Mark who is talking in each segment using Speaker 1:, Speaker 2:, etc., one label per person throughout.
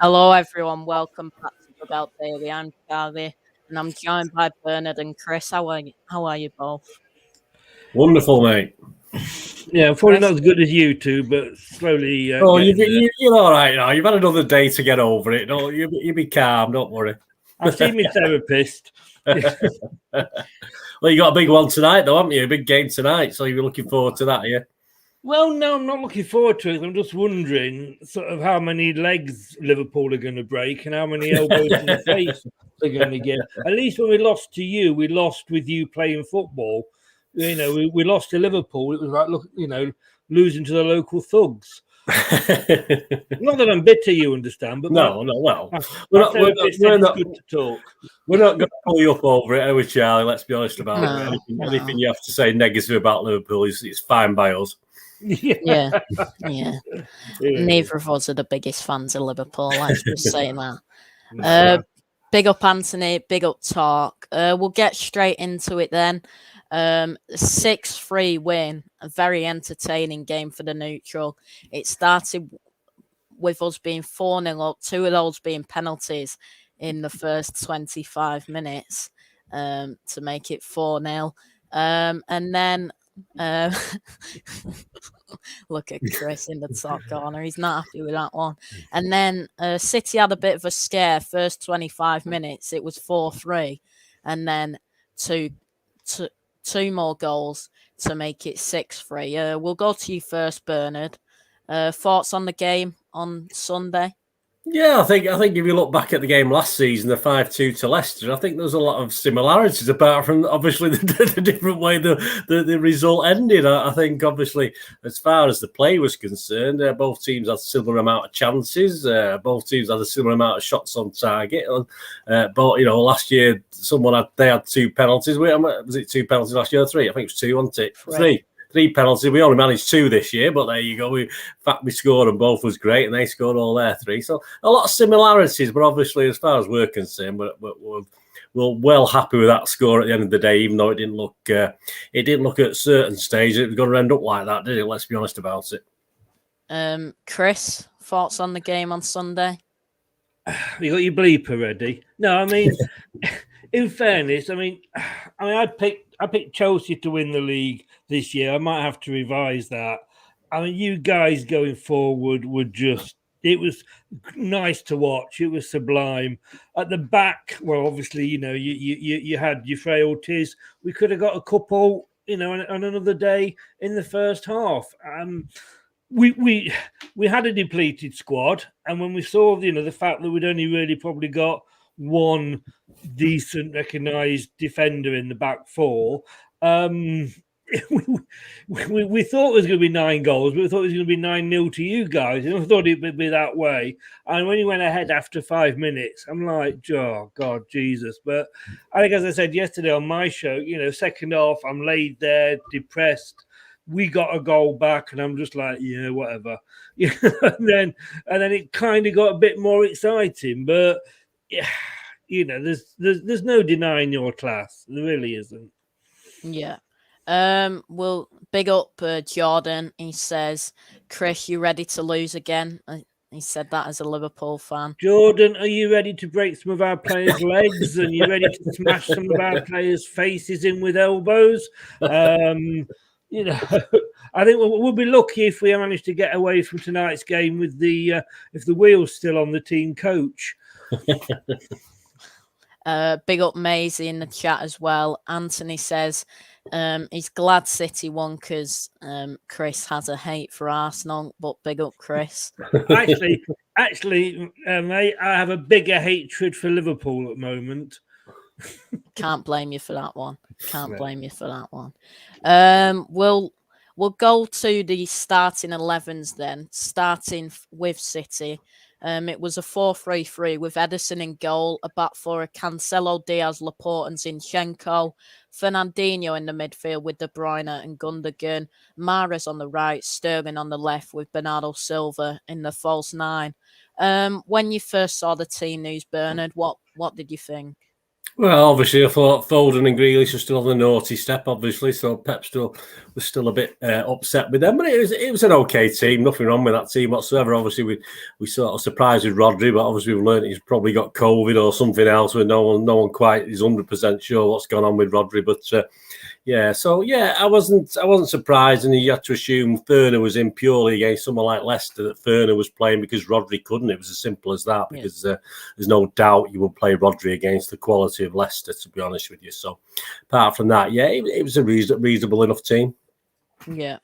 Speaker 1: Hello, everyone. Welcome back to Dugout Daily. I'm Charlie, and I'm joined by Bernard and Chris. How are you both?
Speaker 2: Wonderful, mate.
Speaker 3: Yeah, probably
Speaker 1: Chris?
Speaker 3: not as good as you two, but slowly
Speaker 2: Oh,
Speaker 3: getting there.
Speaker 2: you're all right now. You've had another day to get over it. No, you be calm. Don't worry.
Speaker 3: I've seen my therapist.
Speaker 2: Well, you got a big one tonight, though, haven't you? A big game tonight. So you're looking forward to that, yeah?
Speaker 3: Well, no, I'm not looking forward to it. I'm just wondering sort of how many legs Liverpool are going to break and how many elbows to the face they're going to get. At least when we lost to you, we lost with you playing football. You know, we lost to Liverpool. It was like, look, losing to the local thugs. Not that I'm bitter, you understand, but
Speaker 2: no. Well,
Speaker 3: we're not good to talk.
Speaker 2: We're not going to pull you up over it, are we, Charlie? Let's be honest about it.
Speaker 1: No.
Speaker 2: Anything you have to say negative about Liverpool is fine by us.
Speaker 1: Yeah. Neither of us are the biggest fans of Liverpool. Let's just say that. Big up, Anthony. Big up, talk. We'll get straight into it then. 6-3 win. A very entertaining game for the neutral. It started with us being 4-0 up, 2 of those being penalties in the first 25 minutes to make it 4-0. And then look at Chris in the top corner. He's not happy with that one. And then City had a bit of a scare. First 25 minutes, it was 4-3. And then two more goals to make it 6-3. We'll go to you first, Bernard. Thoughts on the game on Sunday?
Speaker 2: Yeah, I think if you look back at the game last season, the 5-2 to Leicester, I think there's a lot of similarities apart from obviously the different way the result ended. I think obviously as far as the play was concerned, both teams had a similar amount of chances. Both teams had a similar amount of shots on target. But last year they had 2 penalties. Was it 2 penalties last year or 3? I think it was 2, wasn't it?
Speaker 1: Right.
Speaker 2: 3 penalties. We only managed 2 this year, but there you go. We scored and both was great, and they scored all their 3. So a lot of similarities, but obviously, as far as we're concerned, we're well happy with that score at the end of the day. Even though it didn't look at certain stages it was going to end up like that, did it? Let's be honest about
Speaker 1: it. Chris, thoughts on the game on Sunday?
Speaker 3: You got your bleeper ready? No, I mean, in fairness, I picked Chelsea to win the league this year. I might have to revise that. I mean, you guys going forward it was nice to watch. It was sublime. At the back, well, obviously, you had your frailties. We could have got a couple, on another day in the first half. We had a depleted squad, and when we saw, the fact that we'd only really probably got one decent recognised defender in the back 4, we thought it was going to be 9 goals, but we thought it was going to be 9-0 to you guys. And I thought it would be that way. And when he went ahead after 5 minutes, I'm like, oh, God, Jesus. But I think, as I said yesterday on my show, second half, I'm laid there, depressed. We got a goal back, and I'm just like, yeah, whatever. and then it kind of got a bit more exciting. But, yeah, there's no denying your class. There really isn't.
Speaker 1: Yeah. Well, big up Jordan. He says, Chris, you ready to lose again? He said that as a Liverpool fan.
Speaker 3: Jordan, are you ready to break some of our players' legs? And you ready to smash some of our players' faces in with elbows? I think we'll be lucky if we manage to get away from tonight's game with if the wheel's still on the team coach.
Speaker 1: Big up Maisie in the chat as well. Anthony says he's glad City won because Chris has a hate for Arsenal, but big up Chris.
Speaker 3: Actually, mate, I have a bigger hatred for Liverpool at the moment.
Speaker 1: Can't blame you for that one. We'll go to the starting 11s then, starting with City. It was a 4-3-3 with Ederson in goal, a back four of Cancelo, Diaz, Laporte and Zinchenko, Fernandinho in the midfield with De Bruyne and Gundogan, Mahrez on the right, Sterling on the left with Bernardo Silva in the false 9. When you first saw the team news, Bernard, what did you think?
Speaker 2: Well, obviously, I thought Foden and Grealish were still on the naughty step, obviously, so Pep was still a bit upset with them. But it was an okay team, nothing wrong with that team whatsoever. Obviously, we sort of surprised with Rodri, but obviously we've learned he's probably got COVID or something else, where no one quite is 100% sure what's going on with Rodri. But I wasn't surprised, and you had to assume Ferner was in purely against someone like Leicester, that Ferner was playing because Rodri couldn't. It was as simple as that, because there's no doubt you will play Rodri against the quality of Leicester, to be honest with you. So apart from that, it was a reasonable enough team.
Speaker 1: Yeah.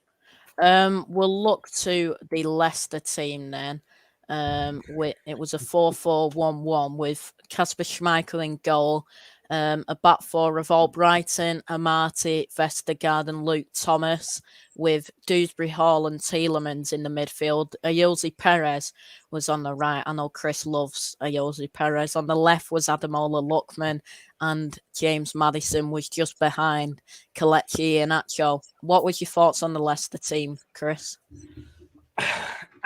Speaker 1: We'll look to the Leicester team then. It was a 4-4-1-1 with Kasper Schmeichel in goal. A back four of Albrighton, Amati, Vestergaard and Luke Thomas, with Dewsbury Hall and Tielemans in the midfield. Ayoze Perez was on the right. I know Chris loves Ayoze Perez. On the left was Ademola Lookman, and James Maddison was just behind Kelechi Iheanacho. What was your thoughts on the Leicester team, Chris?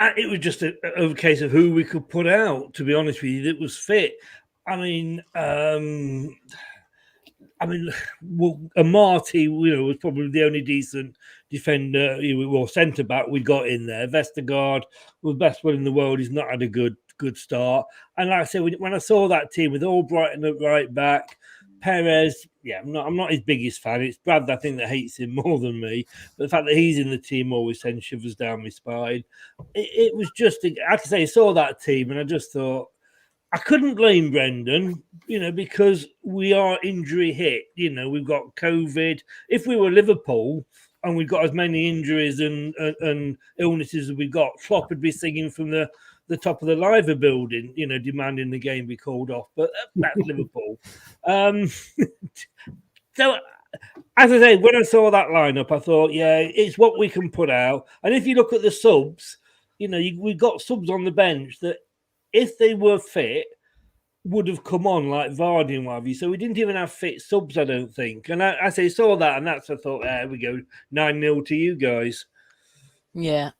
Speaker 3: It was just a case of who we could put out, to be honest with you, that was fit. Amati, was probably the only decent defender or centre back we got in there. Vestergaard was best one in the world. He's not had a good start. And like I said, when I saw that team with Albrighton at right back, Perez, I'm not his biggest fan. It's Brad, I think, that hates him more than me. But the fact that he's in the team always sends shivers down my spine. It was just, I can say, I saw that team and I just thought, I couldn't blame Brendan, because we are injury hit. We've got COVID. If we were Liverpool and we've got as many injuries and illnesses as we've got, Klopp would be singing from the top of the Liver building, demanding the game be called off. But that's Liverpool. So, as I say, when I saw that lineup, I thought, it's what we can put out. And if you look at the subs, we've got subs on the bench that, if they were fit, would have come on like Vardy and what have you. So we didn't even have fit subs, I don't think. And I saw that, and that's I thought, there we go, 9-0 to you guys.
Speaker 1: Yeah.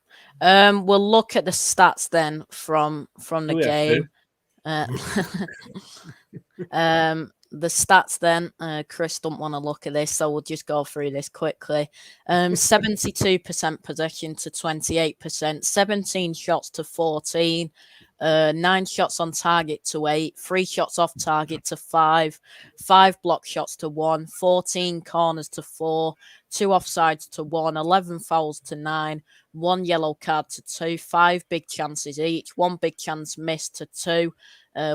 Speaker 1: We'll look at the stats then from the game. The stats then, Chris don't want to look at this, so we'll just go through this quickly. 72% possession to 28%, 17 shots to 14, 9 shots on target to 8, 3 shots off target to 5, 5 block shots to 1, 14 corners to 4, 2 offsides to 1, 11 fouls to 9, 1 yellow card to 2, 5 big chances each, 1 big chance missed to 2.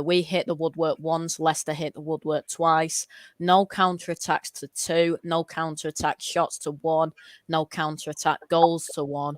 Speaker 1: We hit the woodwork once, Leicester hit the woodwork twice. No counter-attacks to 2, no counter-attack shots to 1, no counter-attack goals to 1.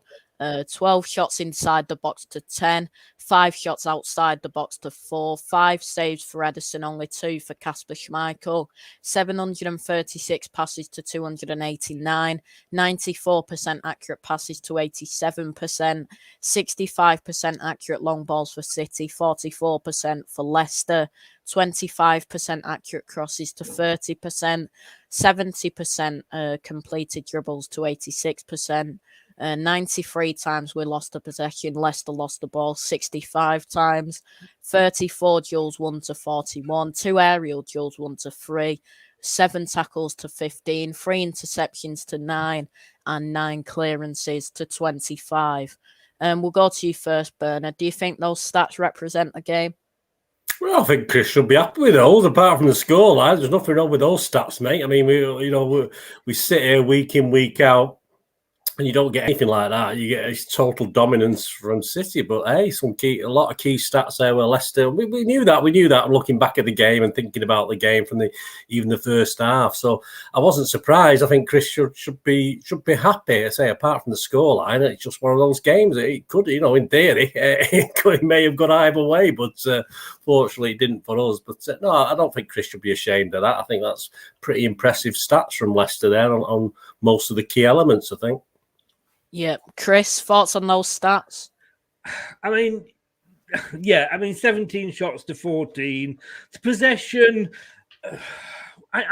Speaker 1: 12 shots inside the box to 10, 5 shots outside the box to 4, 5 saves for Ederson, only 2 for Kasper Schmeichel, 736 passes to 289, 94% accurate passes to 87%, 65% accurate long balls for City, 44% for Leicester, 25% accurate crosses to 30%, 70% completed dribbles to 86%. 93 times we lost the possession. Leicester lost the ball 65 times. 34 duels won to 41. 2 aerial duels won to 3. 7 tackles to 15. 3 interceptions to 9. And 9 clearances to 25. We'll go to you first, Bernard. Do you think those stats represent the game?
Speaker 2: Well, I think Chris should be happy with those. Apart from the scoreline, there's nothing wrong with those stats, mate. I mean, we sit here week in, week out, and you don't get anything like that. You get total dominance from City. But hey, a lot of key stats there with Leicester. We knew that. We knew that looking back at the game and thinking about the game from even the first half. So I wasn't surprised. I think Chris should be happy. I say, apart from the scoreline, it's just one of those games. It could, in theory, it may have gone either way, but fortunately, it didn't for us. But no, I don't think Chris should be ashamed of that. I think that's pretty impressive stats from Leicester there on most of the key elements, I think.
Speaker 1: Yeah. Chris, thoughts on those stats?
Speaker 3: 17 shots to 14. The possession, to be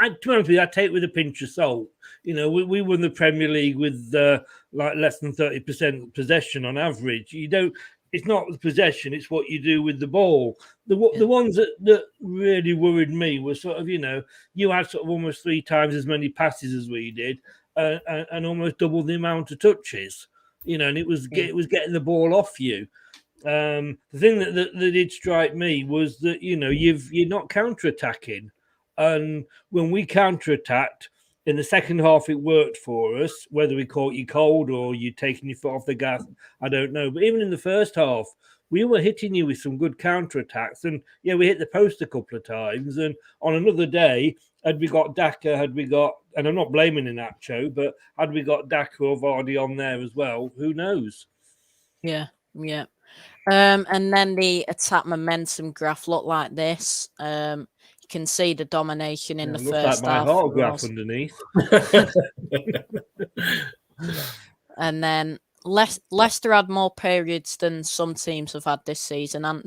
Speaker 3: honest with you, I take with a pinch of salt. We won the Premier League with less than 30% possession on average. it's not the possession, it's what you do with the ball. The ones that really worried me were sort of, you had sort of almost 3 times as many passes as we did, and almost double the amount of touches, and it was getting the ball off you. The thing that did strike me was that, you're not counter-attacking. And when we counter-attacked, in the second half, it worked for us. Whether we caught you cold or you taking your foot off the gas, I don't know. But even in the first half, we were hitting you with some good counter-attacks. And, we hit the post a couple of times. And on another day, had we got Daka, and I'm not blaming Inacho, but had we got Daka or Vardy on there as well, who knows?
Speaker 1: Yeah. And then the attack momentum graph looked like this. You can see the domination in the first
Speaker 3: like
Speaker 1: half.
Speaker 3: My heart graph underneath.
Speaker 1: And then Leicester had more periods than some teams have had this season, haven't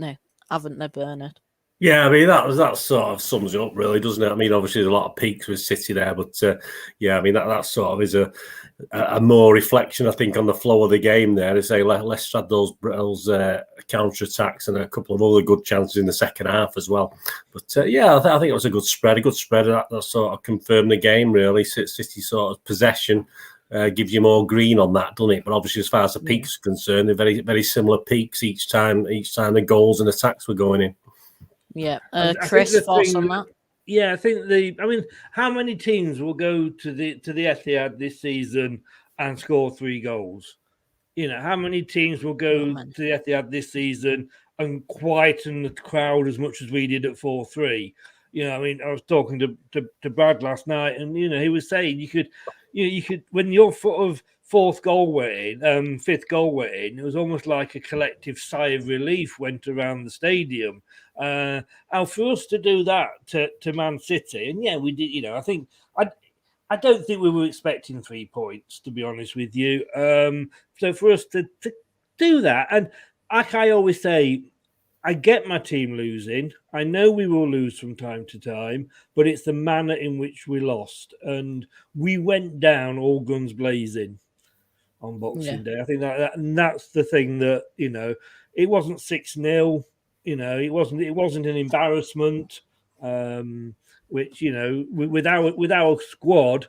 Speaker 1: they, Bernard?
Speaker 2: Yeah, I mean that sort of sums it up, really, doesn't it? I mean, obviously there's a lot of peaks with City there, but I mean that sort of is a more reflection, I think, on the flow of the game there. As say, Leicester had those counter attacks and a couple of other good chances in the second half as well. But I think it was a good spread. That sort of confirmed the game, really. City sort of possession gives you more green on that, doesn't it? But obviously, as far as the peaks are concerned, they're very, very similar peaks each time the goals and attacks were going in.
Speaker 1: Yeah, Chris, thoughts on that?
Speaker 3: Yeah, I think how many teams will go to the Etihad this season and score 3 goals? How many teams will go to the Etihad this season and quieten the crowd as much as we did at 4-3? I mean, I was talking to Brad last night, and he was saying you could when your sort of fifth goal went in, it was almost like a collective sigh of relief went around the stadium. And for us to do that to Man City, and we did. I think I don't think we were expecting 3 points, to be honest with you. So for us to do that, and like I always say, I get my team losing. I know we will lose from time to time, but it's the manner in which we lost, and we went down all guns blazing on Boxing Day. I think that's the thing that it wasn't 6-0. It wasn't an embarrassment. Which with our squad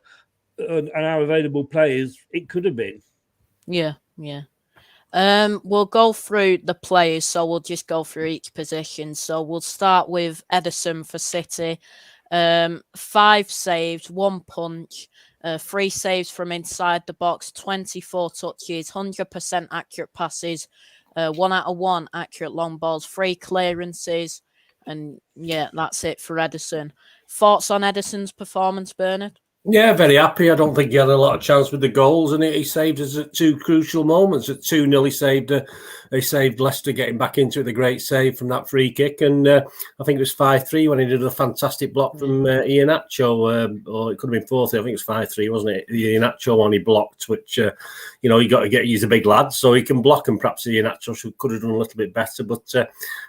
Speaker 3: and our available players, it could have been.
Speaker 1: Yeah. We'll go through the players, so we'll just go through each position. So we'll start with Ederson for City. 5 saves, 1 punch, 3 saves from inside the box, 24 touches, 100% accurate passes, 1 out of 1 accurate long balls, 3 clearances, and that's it for Ederson. Thoughts on Ederson's performance, Bernard?
Speaker 2: Yeah, very happy. I don't think he had a lot of chance with the goals, and he saved us at 2 crucial moments. At 2-0, he saved Leicester getting back into it. The great save from that free kick, and I think it was 5-3 when he did a fantastic block from Iheanacho, or it could have been 4-3. I think it was 5-3, wasn't it? The Iheanacho one he blocked, which he got to get. He's a big lad, so he can block, and perhaps Iheanacho could have done a little bit better. But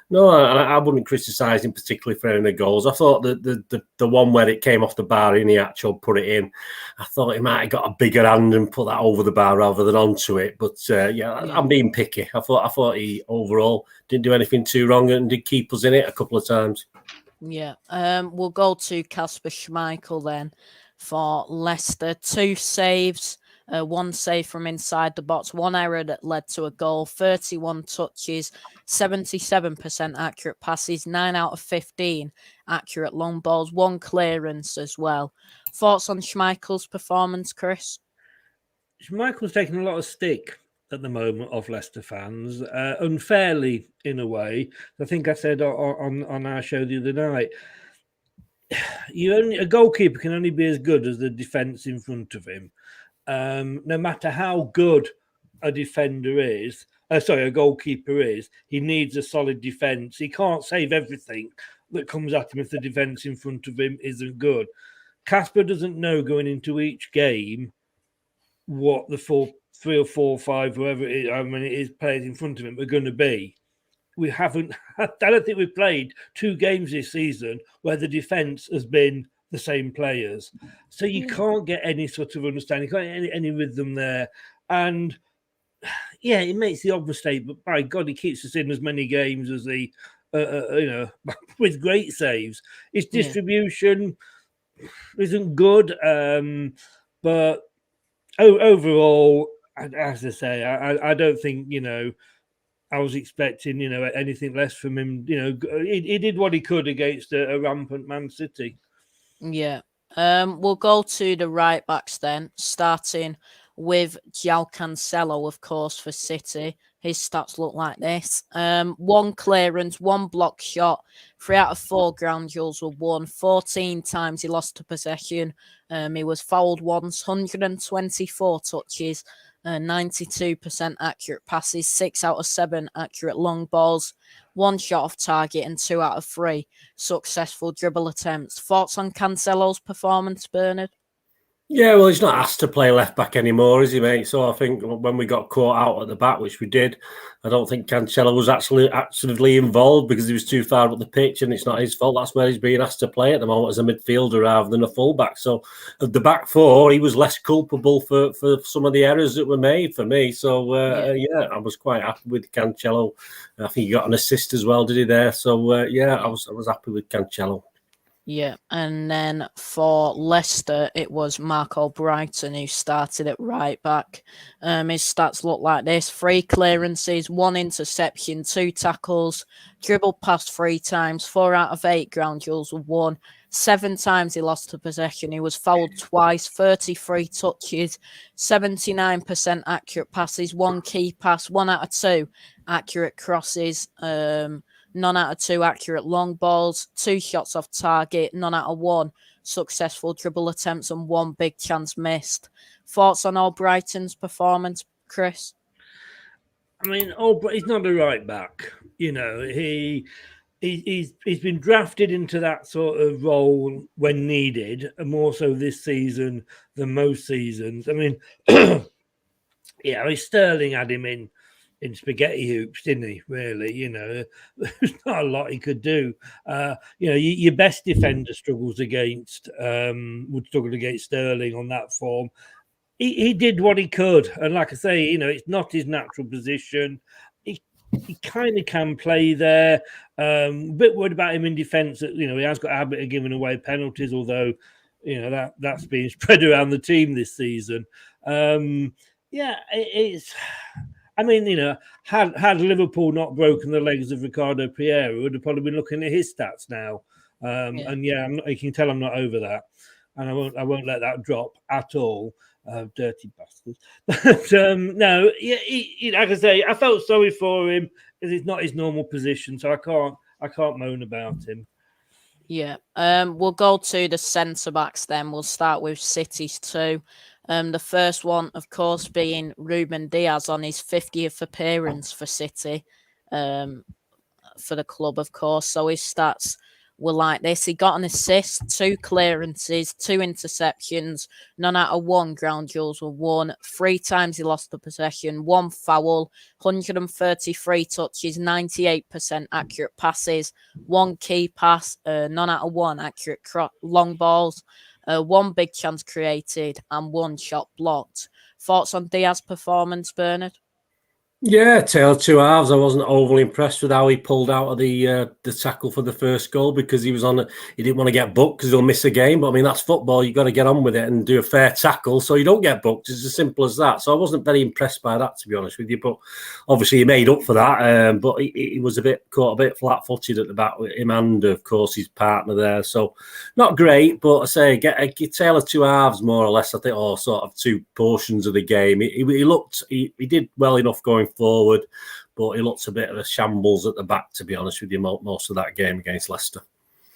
Speaker 2: no, I wouldn't criticise him particularly for any of the goals. I thought the one where it came off the bar, Iheanacho put it in. I thought he might have got a bigger hand and put that over the bar rather than onto it. But I'm being picky. I thought he overall didn't do anything too wrong and did keep us in it a couple of times.
Speaker 1: Yeah. We'll go to Kasper Schmeichel then for Leicester. 2 saves, 1 save from inside the box, 1 error that led to a goal, 31 touches, 77% accurate passes, 9 out of 15 accurate long balls, 1 clearance as well. Thoughts on Schmeichel's performance, Chris?
Speaker 3: Schmeichel's taking a lot of stick at the moment off Leicester fans, unfairly in a way. I think I said on our show the other night, a goalkeeper can only be as good as the defence in front of him. No matter how good a defender is, a goalkeeper is, he needs a solid defence. He can't save everything that comes at him if the defence in front of him isn't good. Kasper doesn't know going into each game what the 3 or 4 or 5, whoever it is, I mean, it is players in front of him are going to be. I don't think we've played 2 games this season where the defence has been the same players. So you can't get any sort of understanding, you can't get any rhythm there. And, yeah, it makes the odd mistake, but by God, he keeps us in as many games as he, with great saves. His distribution isn't good, but overall, as I say, I don't think I was expecting anything less from him. He did what he could against a rampant Man City.
Speaker 1: Yeah. We'll go to the right backs then, starting with João Cancelo, of course, for City. His stats look like this. One clearance, one block shot, 3 out of 4 ground duels were won. 14 times he lost to possession. He was fouled once, 124 touches, 92% accurate passes, 6 out of 7 accurate long balls, 1 shot off target, and 2 out of 3 successful dribble attempts. Thoughts on Cancelo's performance, Bernard?
Speaker 2: Yeah, well, he's not asked to play left back anymore, is he, mate? So I think when we got caught out at the back, which we did, I don't think Cancelo was actually actively involved because he was too far up the pitch, and it's not his fault. That's where he's being asked to play at the moment as a midfielder rather than a fullback. So of the back four, he was less culpable for some of the errors that were made for me. So yeah, I was quite happy with Cancelo. I think he got an assist as well, did he there? So yeah, I was happy with Cancelo.
Speaker 1: Yeah, and then for Leicester, it was Marco Brighton who started at right back. His stats look like this: 3 clearances, 1 interception, 2 tackles, dribbled past 3 times, 4 out of 8 ground duels were won. 7 times he lost to possession. He was fouled twice, 33 touches, 79% accurate passes, 1 key pass, 1 out of 2 accurate crosses. None out of 2 accurate long balls, 2 shots off target, none out of 1 successful dribble attempts, and 1 big chance missed. Thoughts on Brighton's performance, Chris?
Speaker 3: I mean, he's not a right back. He's been drafted into that sort of role when needed, and more so this season than most seasons. I mean, Sterling had him in spaghetti hoops, didn't he? Really, there's not a lot he could do. Your best defender would struggle against Sterling on that form. He did what he could, and like I say, it's not his natural position. He kind of can play there. A bit worried about him in defence. That he has got a habit of giving away penalties, although that's being spread around the team this season. It's. I mean, had Liverpool not broken the legs of Ricardo Pereira, would have probably been looking at his stats now. And you can tell I'm not over that, and I won't let that drop at all. Dirty bastards. But no, like I say, I felt sorry for him because it's not his normal position, so I can't moan about him.
Speaker 1: Yeah. We'll go to the centre backs then. We'll start with City's 2. The first one, of course, being Ruben Diaz on his 50th appearance for City, for the club, of course. So his stats were like this. He got an assist, 2 clearances, 2 interceptions, none out of 1 ground duels were won. 3 times he lost the possession, 1 foul, 133 touches, 98% accurate passes, 1 key pass, none out of 1 accurate long balls. 1 big chance created and 1 shot blocked. Thoughts on Diaz's performance, Bernard?
Speaker 2: Yeah, tale of 2 halves. I wasn't overly impressed with how he pulled out of the tackle for the first goal because he didn't want to get booked because he'll miss a game. But I mean, that's football. You've got to get on with it and do a fair tackle so you don't get booked. It's as simple as that. So I wasn't very impressed by that, to be honest with you. But obviously he made up for that. But he was caught a bit flat-footed at the back with him and, of course, his partner there. So not great, but I say get a tale of 2 halves, more or less, I think, or sort of 2 portions of the game. He did well enough going forward, but he looked a bit of a shambles at the back, to be honest with you, most of that game against Leicester.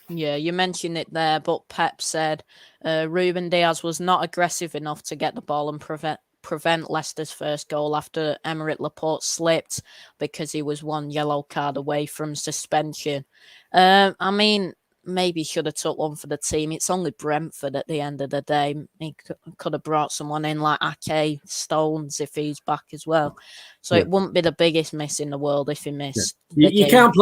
Speaker 1: Yeah, you mentioned it there, but Pep said Ruben Diaz was not aggressive enough to get the ball and prevent Leicester's first goal after Aymeric Laporte slipped because he was 1 yellow card away from suspension. I mean, maybe should have took one for the team. It's only Brentford at the end of the day. He could have brought someone in like Ake Stones if he's back as well. So it wouldn't be the biggest miss in the world if he missed.
Speaker 2: You can't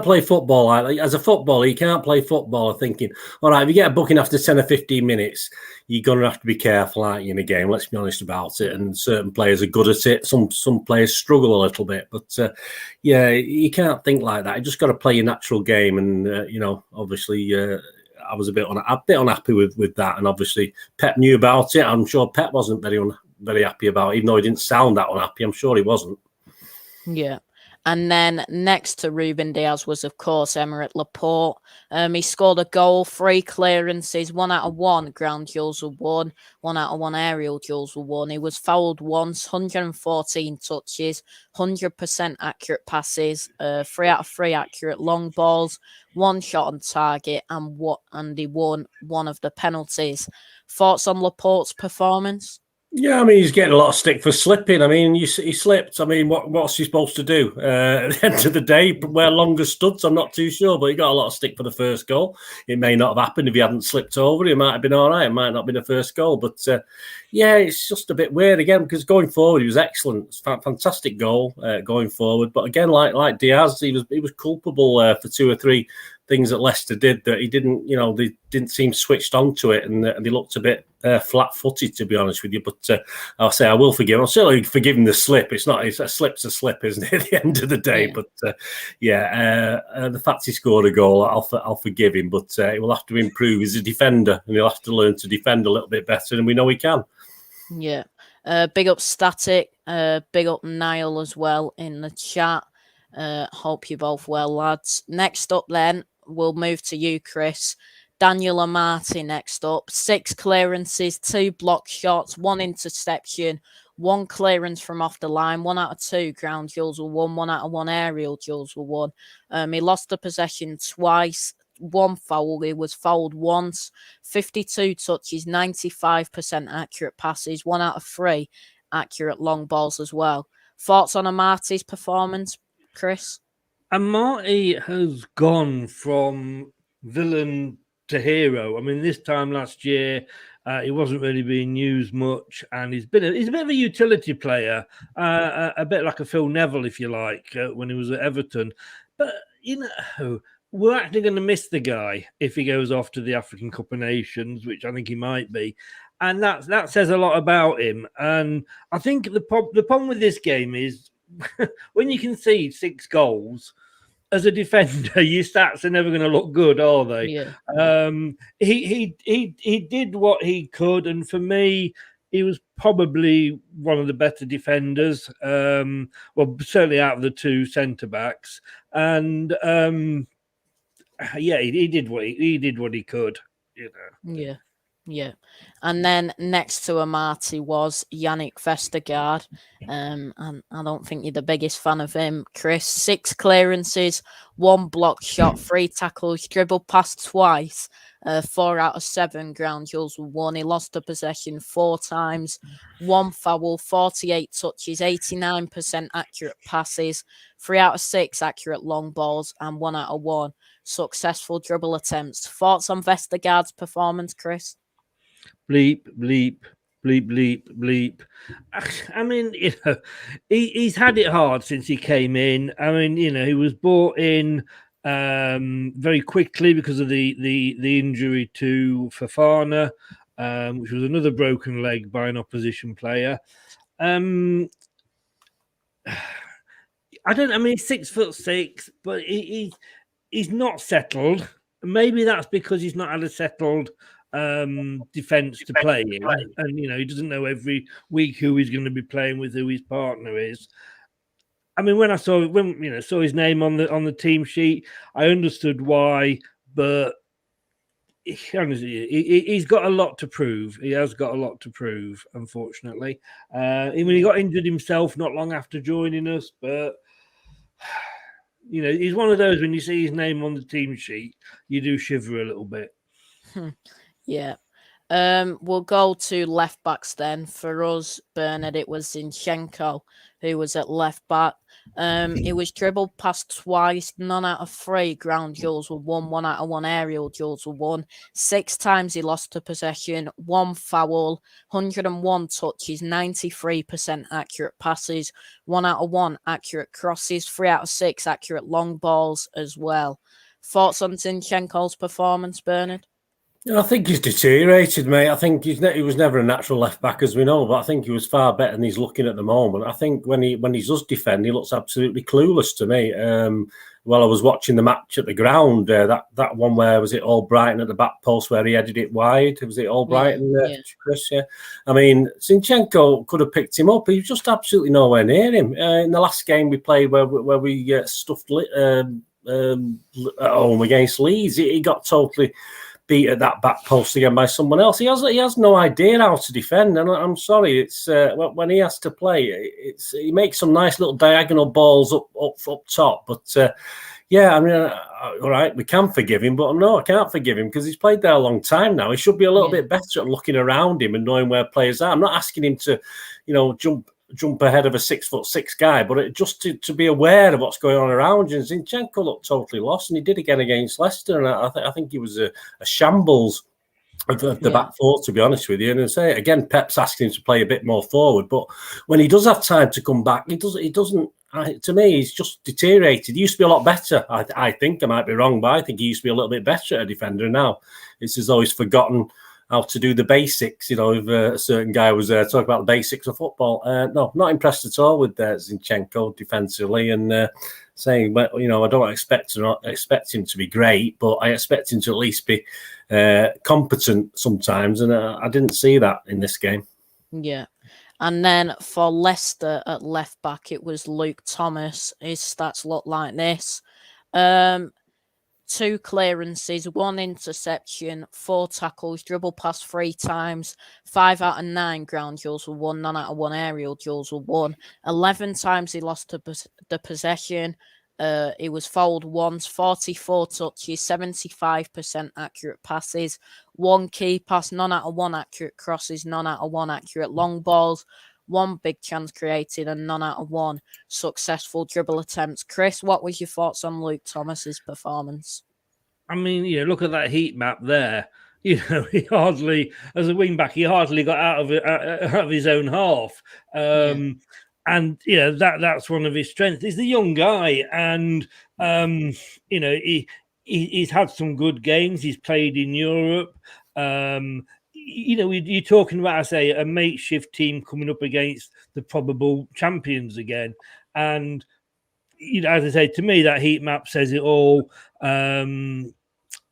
Speaker 2: play football like as a footballer. You can't play football thinking, all right, if you get a booking after 10 or 15 minutes, you're going to have to be careful, aren't you, in a game? Let's be honest about it. And certain players are good at it. Some players struggle a little bit, but yeah, you can't think like that. You just got to play your natural game. And obviously, I was a bit unhappy with that. And obviously, Pep knew about it. I'm sure Pep wasn't very happy about it, even though he didn't sound that unhappy. I'm sure he wasn't.
Speaker 1: Yeah. And then next to Ruben Diaz was, of course, Emerick Laporte. He scored a goal, 3 clearances, 1 out of 1 ground duels were won, 1 out of 1 aerial duels were won. He was fouled once, 114 touches, 100% accurate passes, 3 out of 3 accurate long balls, 1 shot on target, and he won one of the penalties. Thoughts on Laporte's performance?
Speaker 2: Yeah, I mean, he's getting a lot of stick for slipping. I mean, he slipped. I mean, what's he supposed to do? At the end of the day, where longer studs, I'm not too sure, but he got a lot of stick for the first goal. It may not have happened if he hadn't slipped over. It might have been all right. It might not have been the first goal. But, yeah, it's just a bit weird again because going forward, he was excellent. It's a fantastic goal going forward. But again, like Diaz, he was culpable for 2 or 3 things that Leicester did that he didn't, they didn't seem switched on to it, and they looked a bit flat-footed, to be honest with you. But I'll say I will forgive him. I'll certainly forgive him the slip. It's a slip's a slip, isn't it? At the end of the day,
Speaker 1: Yeah.
Speaker 2: But the fact he scored a goal, I'll forgive him. But he will have to improve as a defender, and he'll have to learn to defend a little bit better, and we know he can.
Speaker 1: Yeah. Big up Static. Big up Niall as well in the chat. Hope you're both well, lads. Next up, then, we'll move to you, Chris. Daniel Amati next up. 6 clearances, 2 block shots, 1 interception, 1 clearance from off the line, 1 out of 2 ground duels were won, 1 out of 1 aerial duels were won. He lost the possession twice, 1 foul. He was fouled once, 52 touches, 95% accurate passes, 1 out of 3 accurate long balls as well. Thoughts on Amati's performance, Chris?
Speaker 3: Amati has gone from villain to hero. I mean, this time last year, he wasn't really being used much, and he's a bit of a utility player, a bit like a Phil Neville, if you like, when he was at Everton. But we're actually going to miss the guy if he goes off to the African Cup of Nations, which I think he might be. And that says a lot about him. And I think the problem with this game is when you concede 6 goals, as a defender, your stats are never going to look good, are they?
Speaker 1: Yeah.
Speaker 3: He did what he could, and for me, he was probably one of the better defenders. Well, certainly out of the 2 centre backs, and yeah, he did what he could.
Speaker 1: Yeah. Yeah. And then next to Amati was Yannick Vestergaard. And I don't think you're the biggest fan of him, Chris. 6 clearances, 1 block shot, 3 tackles, dribbled past twice. 4 out of 7 ground duels were won. He lost the possession 4 times, 1 foul, 48 touches, 89% accurate passes, 3 out of 6 accurate long balls, and 1 out of 1 successful dribble attempts. Thoughts on Vestergaard's performance, Chris?
Speaker 3: Bleep, bleep, bleep, bleep, bleep. I mean, he's had it hard since he came in. I mean, he was brought in very quickly because of the injury to Fofana, which was another broken leg by an opposition player. I mean, he's 6'6", but he's not settled. Maybe that's because he's not had a settled defense to play in, and he doesn't know every week who he's going to be playing with, who his partner is. I mean, when I saw his name on the team sheet, I understood why, but he's got a lot to prove. He has got a lot to prove, unfortunately. He got injured himself not long after joining us, but he's one of those, when you see his name on the team sheet, you do shiver a little bit.
Speaker 1: Yeah. We'll go to left backs then. For us, Bernard, it was Zinchenko who was at left back. It was dribbled past twice, none out of 3 ground duels were won, 1 out of 1 aerial duels were won. 6 times he lost to possession, 1 foul, 101 touches, 93% accurate passes, 1 out of 1 accurate crosses, 3 out of 6 accurate long balls as well. Thoughts on Zinchenko's performance, Bernard?
Speaker 2: I think he's deteriorated, mate. I think he was never a natural left back, as we know, but I think he was far better than he's looking at the moment. I think when he does defend, he looks absolutely clueless to me. While I was watching the match at the ground, that one where was it Albrighton at the back post where he headed it wide? Was it Albrighton, Chris? Yeah. I mean, Zinchenko could have picked him up. He was just absolutely nowhere near him. In the last game we played, where we stuffed at home against Leeds, he got totally beat at that back post again by someone else. He has no idea how to defend, and I'm sorry. It's when he has to play, he makes some nice little diagonal balls up top. But yeah, I mean, all right, we can forgive him, but no, I can't forgive him because he's played there a long time now. He should be a little bit better at looking around him and knowing where players are. I'm not asking him to, jump ahead of a 6'6" guy, but just to be aware of what's going on around you. And Zinchenko looked totally lost, and he did again against Leicester. And I think he was a shambles of the back four, to be honest with you. And I say again, Pep's asking him to play a bit more forward, but when he does have time to come back, he doesn't. To me, he's just deteriorated. He used to be a lot better. I think I might be wrong, but I think he used to be a little bit better at a defender. Now it's as though he's forgotten how to do the basics. If a certain guy was talking about the basics of football. No, not impressed at all with Zinchenko defensively, and saying, well, I don't expect him to be great, but I expect him to at least be competent sometimes, and I didn't see that in this game.
Speaker 1: Yeah. And then for Leicester at left back, it was Luke Thomas. His stats look like this. 2 clearances, 1 interception, 4 tackles, dribble past 3 times, 5 out of 9 ground duels were won, none out of 1 aerial duels were won. 11 times he lost the possession. He was fouled once, 44 touches, 75% accurate passes, 1 key pass, none out of 1 accurate crosses, none out of 1 accurate long balls, 1 big chance created, and none out of 1 successful dribble attempts. Chris, what was your thoughts on Luke Thomas's performance?
Speaker 3: I mean, look at that heat map there. He hardly, as a wing back, he hardly got out of his own half. And that's one of his strengths. He's the young guy, and he's had some good games. He's played in Europe. You're talking about, I say, a makeshift team coming up against the probable champions again, and as I say, to me, that heat map says it all.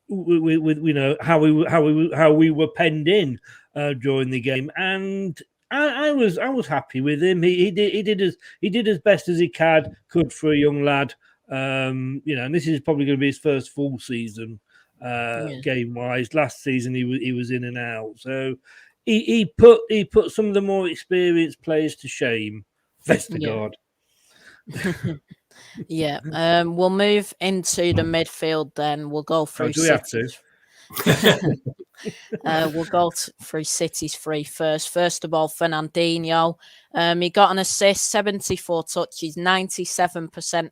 Speaker 3: With how we were penned in during the game, and I was happy with him. He did as best as he could for a young lad. And this is probably going to be his first full season game wise. Last season he was in and out, so he put some of the more experienced players to shame. Vestergaard.
Speaker 1: Yeah. We'll move into the midfield then. We'll go through
Speaker 3: do we have to?
Speaker 1: We'll go through City's 3 first. First of all, Fernandinho. He got an assist, 74 touches, 97%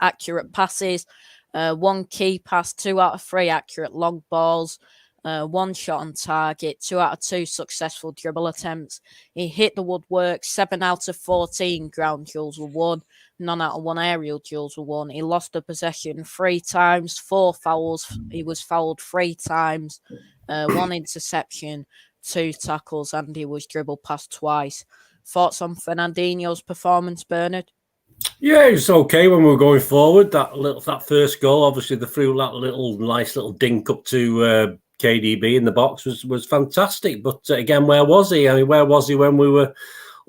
Speaker 1: accurate passes, 1 key pass, 2 out of 3 accurate long balls, 1 shot on target, 2 out of 2 successful dribble attempts. He hit the woodwork. 7 out of 14 ground duels were won. None out of 1 aerial duels were won. He lost the possession 3 times, 4 fouls. He was fouled 3 times, 1 interception, 2 tackles, and he was dribbled past twice. Thoughts on Fernandinho's performance, Bernard?
Speaker 2: Yeah, it was okay when we were going forward. That first goal, obviously, threw that nice little dink up to KDB in the box was fantastic. But again, where was he? I mean, where was he when we were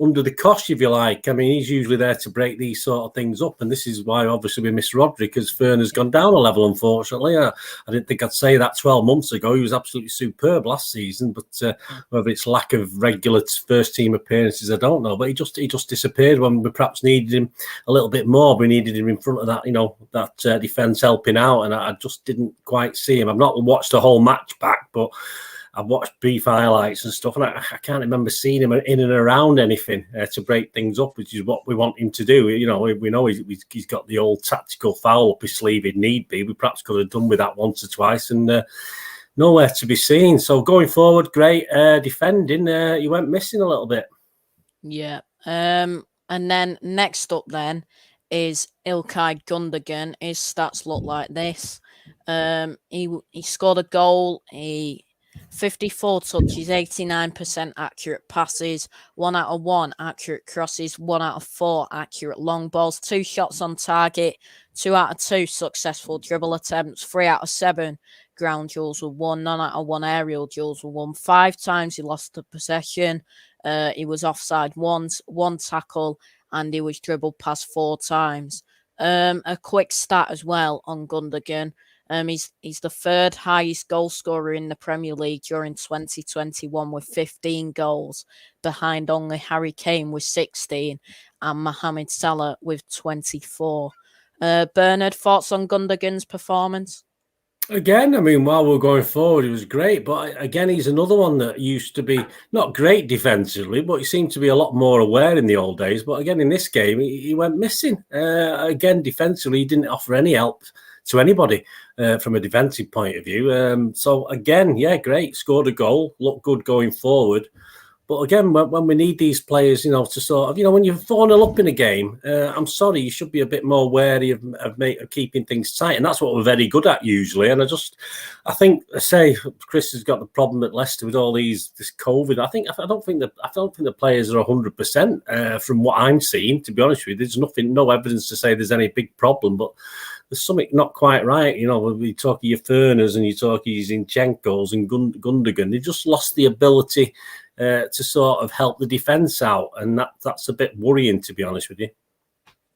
Speaker 2: under the cosh, if you like? I mean, he's usually there to break these sort of things up, and this is why obviously we miss Rodri, because Fern has gone down a level, unfortunately. I didn't think I'd say that 12 months ago. He was absolutely superb last season, but whether it's lack of regular first team appearances, I don't know. But he just disappeared when we perhaps needed him a little bit more. We needed him in front of that, that defence helping out, and I just didn't quite see him. I've not watched the whole match back, but I've watched brief highlights and stuff, and I can't remember seeing him in and around anything to break things up, which is what we want him to do. You know, we know he's got the old tactical foul up his sleeve if need be. We perhaps could have done with that once or twice, and nowhere to be seen. So going forward, great defending. He went missing a little bit.
Speaker 1: Yeah. And then next up then is Ilkay Gundogan. His stats look like this. He scored a goal. He 54 touches, 89% accurate passes, 1 out of 1 accurate crosses, 1 out of 4 accurate long balls, 2 shots on target, 2 out of 2 successful dribble attempts, 3 out of 7 ground duels were won, none out of 1 aerial duels were won. 5 times he lost the possession. He was offside once, 1 tackle, and he was dribbled past 4 times. A quick stat as well on Gundogan. He's the 3rd highest goal scorer in the Premier League during 2021 with 15 goals, behind only Harry Kane with 16 and Mohamed Salah with 24. Bernard, thoughts on Gundogan's performance?
Speaker 2: Again, I mean, while we're going forward, he was great. But again, he's another one that used to be not great defensively, but he seemed to be a lot more aware in the old days. But again, in this game, he went missing. Again, defensively, he didn't offer any help to anybody from a defensive point of view. So again, yeah, great. Scored a goal, looked good going forward. But again, when we need these players, you know, to sort of, you know, when you're 4-0 up in a game, I'm sorry, you should be a bit more wary of keeping things tight. And that's what we're very good at usually. And I think, Chris has got the problem at Leicester with all this COVID. I don't think the players are 100% from what I'm seeing, to be honest with you. There's no evidence to say there's any big problem, but there's something not quite right. You know, we talk of your Furners and you talk of your Zinchenko's and Gundogan. They just lost the ability to sort of help the defence out. And that's a bit worrying, to be honest with you.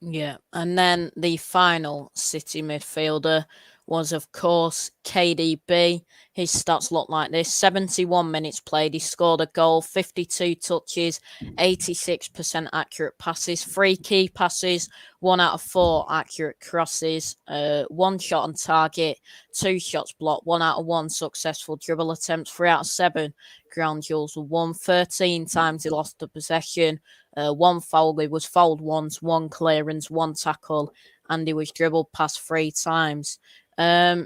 Speaker 1: Yeah. And then the final City midfielder was, of course, KDB. His stats look like this. 71 minutes played. He scored a goal, 52 touches, 86% accurate passes, 3 key passes, 1 out of 4 accurate crosses, 1 shot on target, 2 shots blocked, 1 out of 1 successful dribble attempts, 3 out of 7 ground duels were won. 13 times he lost the possession, 1 foul. He was fouled once, 1 clearance, 1 tackle, and he was dribbled past 3 times.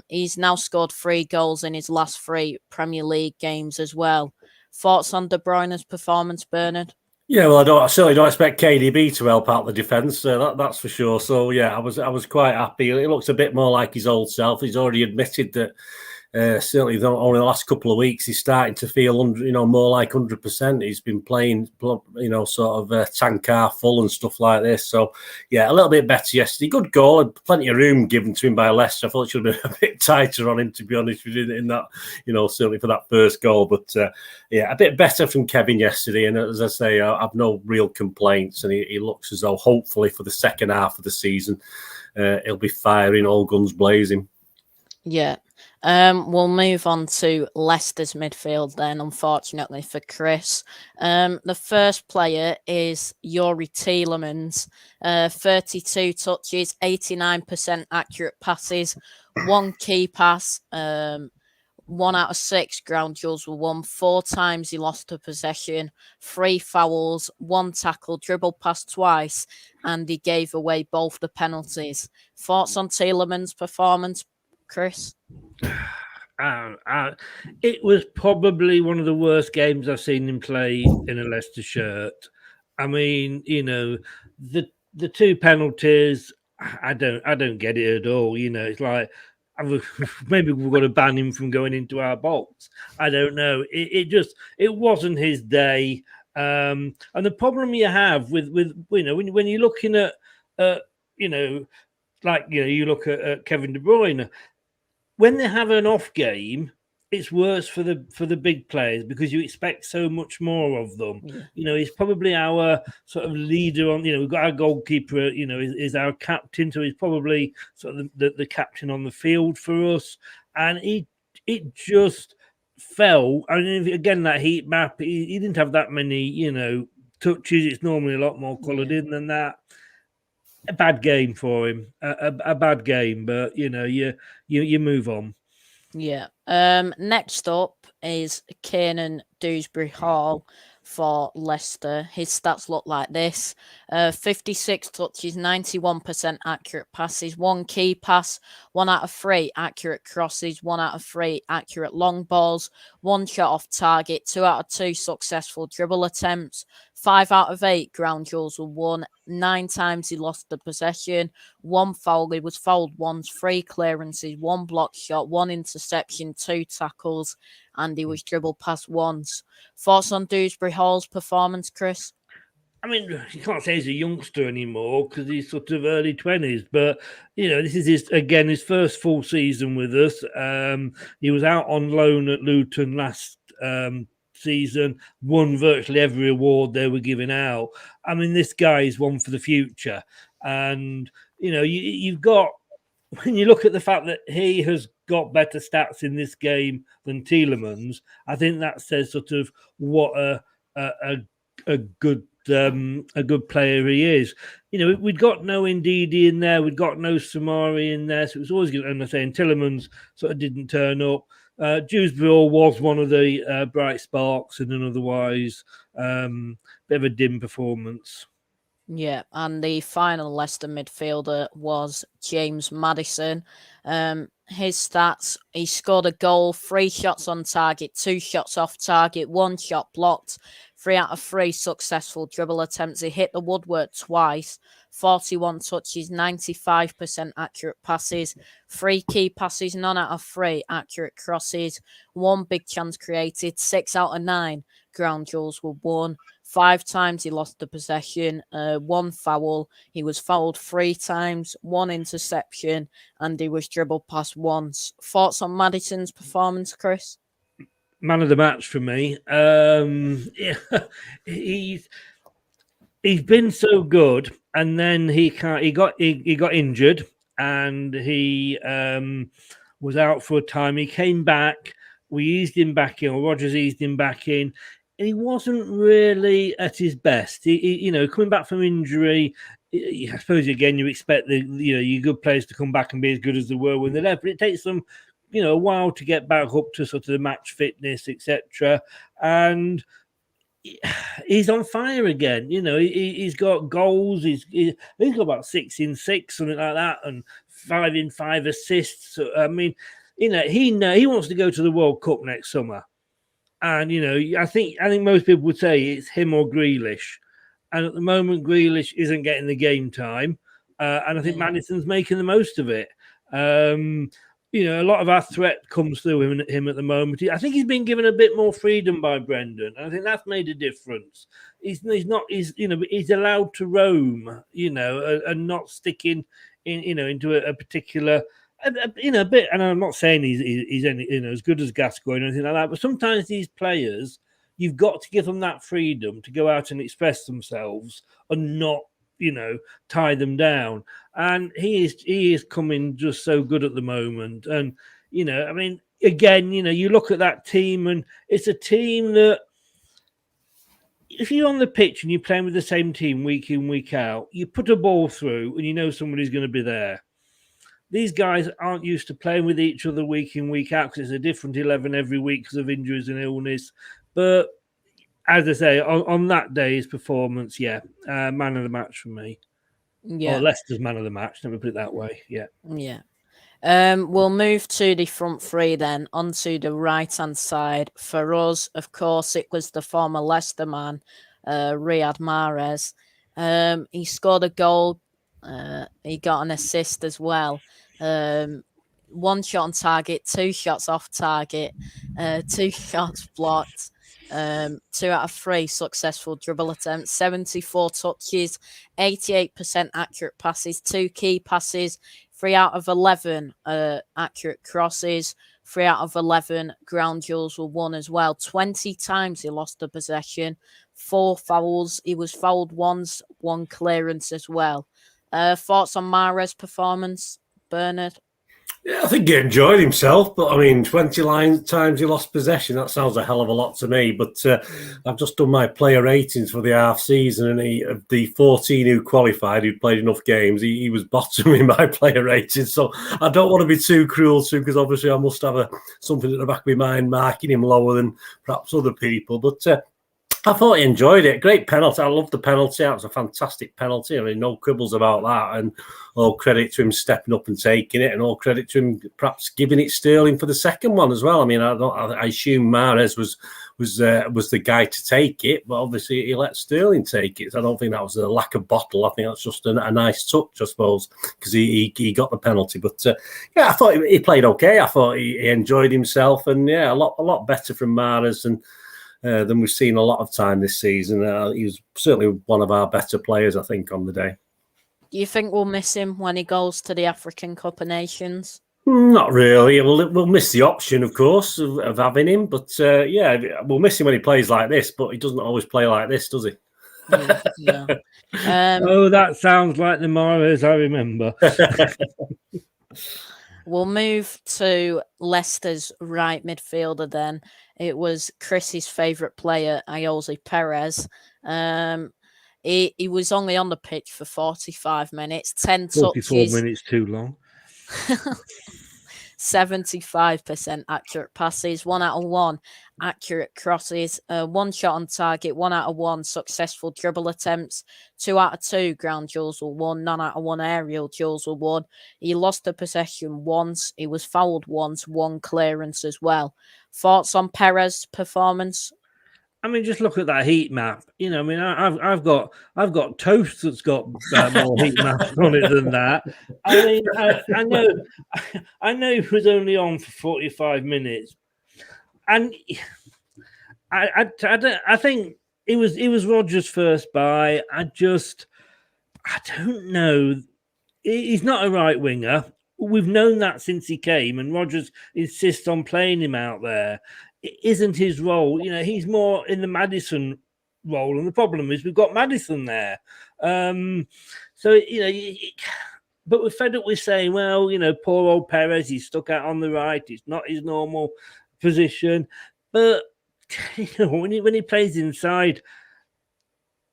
Speaker 1: He's now scored 3 goals in his last 3 Premier League games as well. Thoughts on De Bruyne's performance, Bernard?
Speaker 2: Yeah, well, I certainly don't expect KDB to help out the defence. That's for sure. So yeah, I was quite happy. It looks a bit more like his old self. He's already admitted that. Certainly, only the last couple of weeks, he's starting to feel, more like 100%. He's been playing, sort of tank car full and stuff like this. So, yeah, a little bit better yesterday. Good goal, and plenty of room given to him by Leicester. I thought it should have been a bit tighter on him, to be honest with you, in that, certainly for that first goal. But yeah, a bit better from Kevin yesterday. And as I say, I have no real complaints, and he looks as though, hopefully, for the second half of the season, he'll be firing all guns blazing.
Speaker 1: Yeah. We'll move on to Leicester's midfield then, unfortunately for Chris. The first player is Yuri Tielemans. 32 touches, 89% accurate passes, 1 key pass, 1 out of 6 ground duels were won. 4 times he lost the possession, 3 fouls, 1 tackle, dribbled past twice, and he gave away both the penalties. Thoughts on Tielemans' performance, Chris?
Speaker 3: It was probably one of the worst games I've seen him play in a Leicester shirt. I mean, the 2 penalties, I don't get it at all. It's like maybe we've got to ban him from going into our box. I don't know. It wasn't his day. And the problem you have with when you're looking at you look at Kevin De Bruyne. When they have an off game, it's worse for the big players because you expect so much more of them. Yeah. He's probably our sort of leader on. We've got our goalkeeper. Is our captain, so he's probably sort of the captain on the field for us. And it just fell. I mean, again, that heat map. He didn't have that many touches. It's normally a lot more coloured in than that. A bad game for him, a bad game, but you move on.
Speaker 1: Yeah. Next up is Kiernan Dewsbury Hall for Leicester. His stats look like this: 56 touches, 91% accurate passes, 1 key pass, 1 out of 3 accurate crosses, 1 out of 3 accurate long balls, 1 shot off target, 2 out of 2 successful dribble attempts, 5 out of 8 ground duels were won, 9 times he lost the possession, 1 foul, he was fouled once, 3 clearances, 1 block shot, 1 interception, 2 tackles, and he was dribbled past once. Thoughts on Dewsbury Hall's performance, Chris?
Speaker 3: I mean, you can't say he's a youngster anymore because he's sort of early 20s, but this is his first full season with us. He was out on loan at Luton last season, won virtually every award they were giving out. I mean, this guy is one for the future, and you've got, when you look at the fact that he has got better stats in this game than Tielemans, I think that says sort of what a good player he is. We'd got no Ndidi in there, we'd got no Samari in there, so it was always good. And I'm saying Tielemans sort of didn't turn up. Dewsbury was one of the bright sparks in an otherwise bit of a dim performance.
Speaker 1: Yeah, and the final Leicester midfielder was James Maddison. His stats: he scored a goal, 3 shots on target, 2 shots off target, 1 shot blocked, 3 out of 3 successful dribble attempts. He hit the woodwork twice, 41 touches, 95% accurate passes, 3 key passes, none out of 3 accurate crosses, 1 big chance created, 6 out of 9 ground duels were won. 5 times he lost the possession, 1 foul. He was fouled 3 times, 1 interception, and he was dribbled past once. Thoughts on Maddison's performance, Chris?
Speaker 3: Man of the match for me. He's been so good, and then he got injured, and he was out for a time. He came back. We eased him back in, or Rodgers eased him back in. And he wasn't really at his best. He coming back from injury, I suppose again you expect your good players to come back and be as good as they were when they left, but it takes them, a while to get back up to sort of the match fitness, etc. And he's on fire again. He's got goals. He's got about 6 in 6, something like that, and 5 in 5 assists. I mean, he wants to go to the World Cup next summer. And I think most people would say it's him or Grealish, and at the moment Grealish isn't getting the game time, and I think Maddison's making the most of it. A lot of our threat comes through him at the moment. I think he's been given a bit more freedom by Brendan, and I think that's made a difference. He's allowed to roam, and not sticking into a particular. A bit, and I'm not saying he's any, as good as Gascoigne or anything like that, but sometimes these players, you've got to give them that freedom to go out and express themselves and not, tie them down. And he is coming just so good at the moment. And I mean, again, you look at that team, and it's a team that, if you're on the pitch and you're playing with the same team week in, week out, you put a ball through and somebody's going to be there. These guys aren't used to playing with each other week in, week out because it's a different 11 every week because of injuries and illness. But as I say, on that day's performance, man of the match for me. Yeah. Or Leicester's man of the match, let me put it that way. Yeah.
Speaker 1: Yeah. We'll move to the front three then, onto the right-hand side. For us, of course, it was the former Leicester man, Riyad Mahrez. He scored a goal. He got an assist as well. 1 shot on target, 2 shots off target, 2 shots blocked, 2 out of 3 successful dribble attempts, 74 touches, 88% accurate passes, 2 key passes, 3 out of 11 accurate crosses, 3 out of 11 ground duels were won as well. 20 times he lost the possession, 4 fouls. He was fouled once, 1 clearance as well. Thoughts on Mahrez's performance, Bernard?
Speaker 2: Yeah, I think he enjoyed himself, but I mean, 20 times he lost possession. That sounds a hell of a lot to me. But I've just done my player ratings for the half season, and of the 14 who qualified, who'd played enough games, he was bottom in my player ratings. So I don't want to be too cruel to him, because obviously I must have something at the back of my mind marking him lower than perhaps other people. But I thought he enjoyed it. Great penalty. I love the penalty. That was a fantastic penalty. I mean, no quibbles about that. And all credit to him stepping up and taking it, and all credit to him perhaps giving it Sterling for the second one as well. I mean, I assume Mahrez was the guy to take it, but obviously he let Sterling take it. So I don't think that was a lack of bottle. I think that's just a nice touch, I suppose, because he got the penalty. But yeah, I thought he played okay. I thought he enjoyed himself, and yeah, a lot better from Mahrez than we've seen a lot of time this season. He was certainly one of our better players, I think, on the day.
Speaker 1: Do you think we'll miss him when he goes to the African Cup of Nations?
Speaker 2: Not really. We'll miss the option, of course, of having him. But yeah, we'll miss him when he plays like this. But he doesn't always play like this, does he?
Speaker 1: Yeah.
Speaker 3: Oh, that sounds like the Mahrez I remember.
Speaker 1: We'll move to Leicester's right midfielder then. It was Chris's favourite player, Ayoze Perez. He was only on the pitch for 45 minutes, 10
Speaker 3: 44
Speaker 1: touches.
Speaker 3: minutes too long.
Speaker 1: 75% accurate passes, 1 out of 1 accurate crosses, 1 shot on target, 1 out of 1 successful dribble attempts, 2 out of 2 ground duels were won, none out of 1 aerial duels were won. He lost the possession once, he was fouled once, 1 clearance as well. Thoughts on Perez's performance?
Speaker 3: I mean, just look at that heat map. You know, I mean, I've got toast that's got more heat maps on it than that. I mean, I know he was only on for 45 minutes, and I think it was Rodgers' first buy. I don't know. He's not a right winger. We've known that since he came, and Rodgers insists on playing him out there. It isn't his role. You know, he's more in the Maddison role, and the problem is we've got Maddison there. So you know, but we're fed up with saying, well, you know, poor old Perez, he's stuck out on the right. It's not his normal position. But you know, when he plays inside.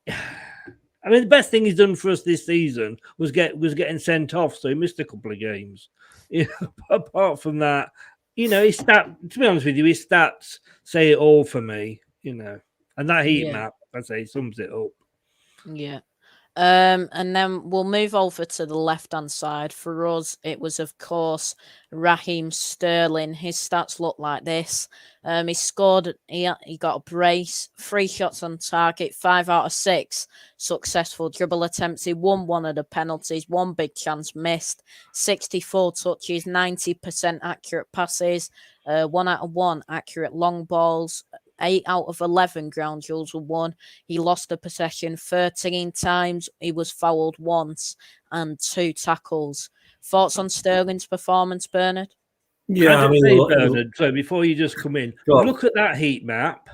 Speaker 3: I mean, the best thing he's done for us this season was getting sent off, so he missed a couple of games. You know, apart from that, you know, to be honest with you, his stats say it all for me, you know. And that heat map, I say, sums it up.
Speaker 1: Yeah. And then we'll move over to the left-hand side. For us, it was, of course, Raheem Sterling. His stats look like this. He scored, he got a brace, 3 shots on target, 5 out of 6 successful dribble attempts. He won 1 of the penalties, 1 big chance missed, 64 touches, 90% accurate passes, 1 out of 1 accurate long balls, 8 out of 11 ground duels were won. He lost the possession 13 times. He was fouled once and 2 tackles. Thoughts on Sterling's performance, Bernard?
Speaker 2: Yeah,
Speaker 3: Bernard, so before you just come in, look at that heat map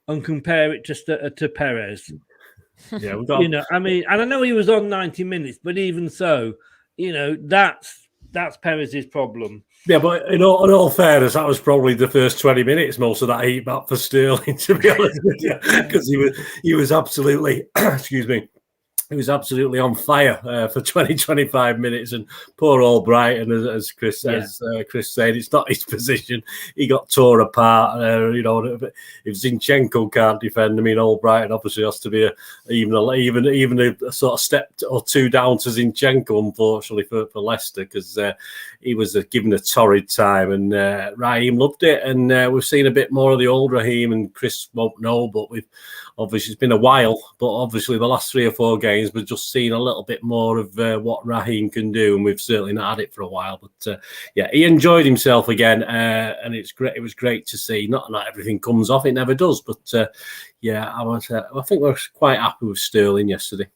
Speaker 3: and compare it to Perez.
Speaker 2: Yeah,
Speaker 3: you know, I mean, and I know he was on 90 minutes, but even so, you know, that's Perez's problem.
Speaker 2: Yeah, but in all fairness, that was probably the first 20 minutes, most of that heat map for Sterling, to be honest with you, because he was absolutely, excuse me, he was absolutely on fire for 25 minutes. And poor old Brighton, as Chris said, it's not his position. He got torn apart. You know, if Zinchenko can't defend, I mean, old Brighton obviously has to be even a sort of step or 2 down to Zinchenko, unfortunately, for Leicester, because he was given a torrid time. And Raheem loved it. And we've seen a bit more of the old Raheem, and Chris won't know, but obviously it's been a while. But obviously the last 3 or 4 games, we've just seen a little bit more of what Raheem can do, and we've certainly not had it for a while. But yeah, he enjoyed himself again, and it's great. It was great to see. Not everything comes off; it never does. But yeah, I think we're quite happy with Sterling yesterday.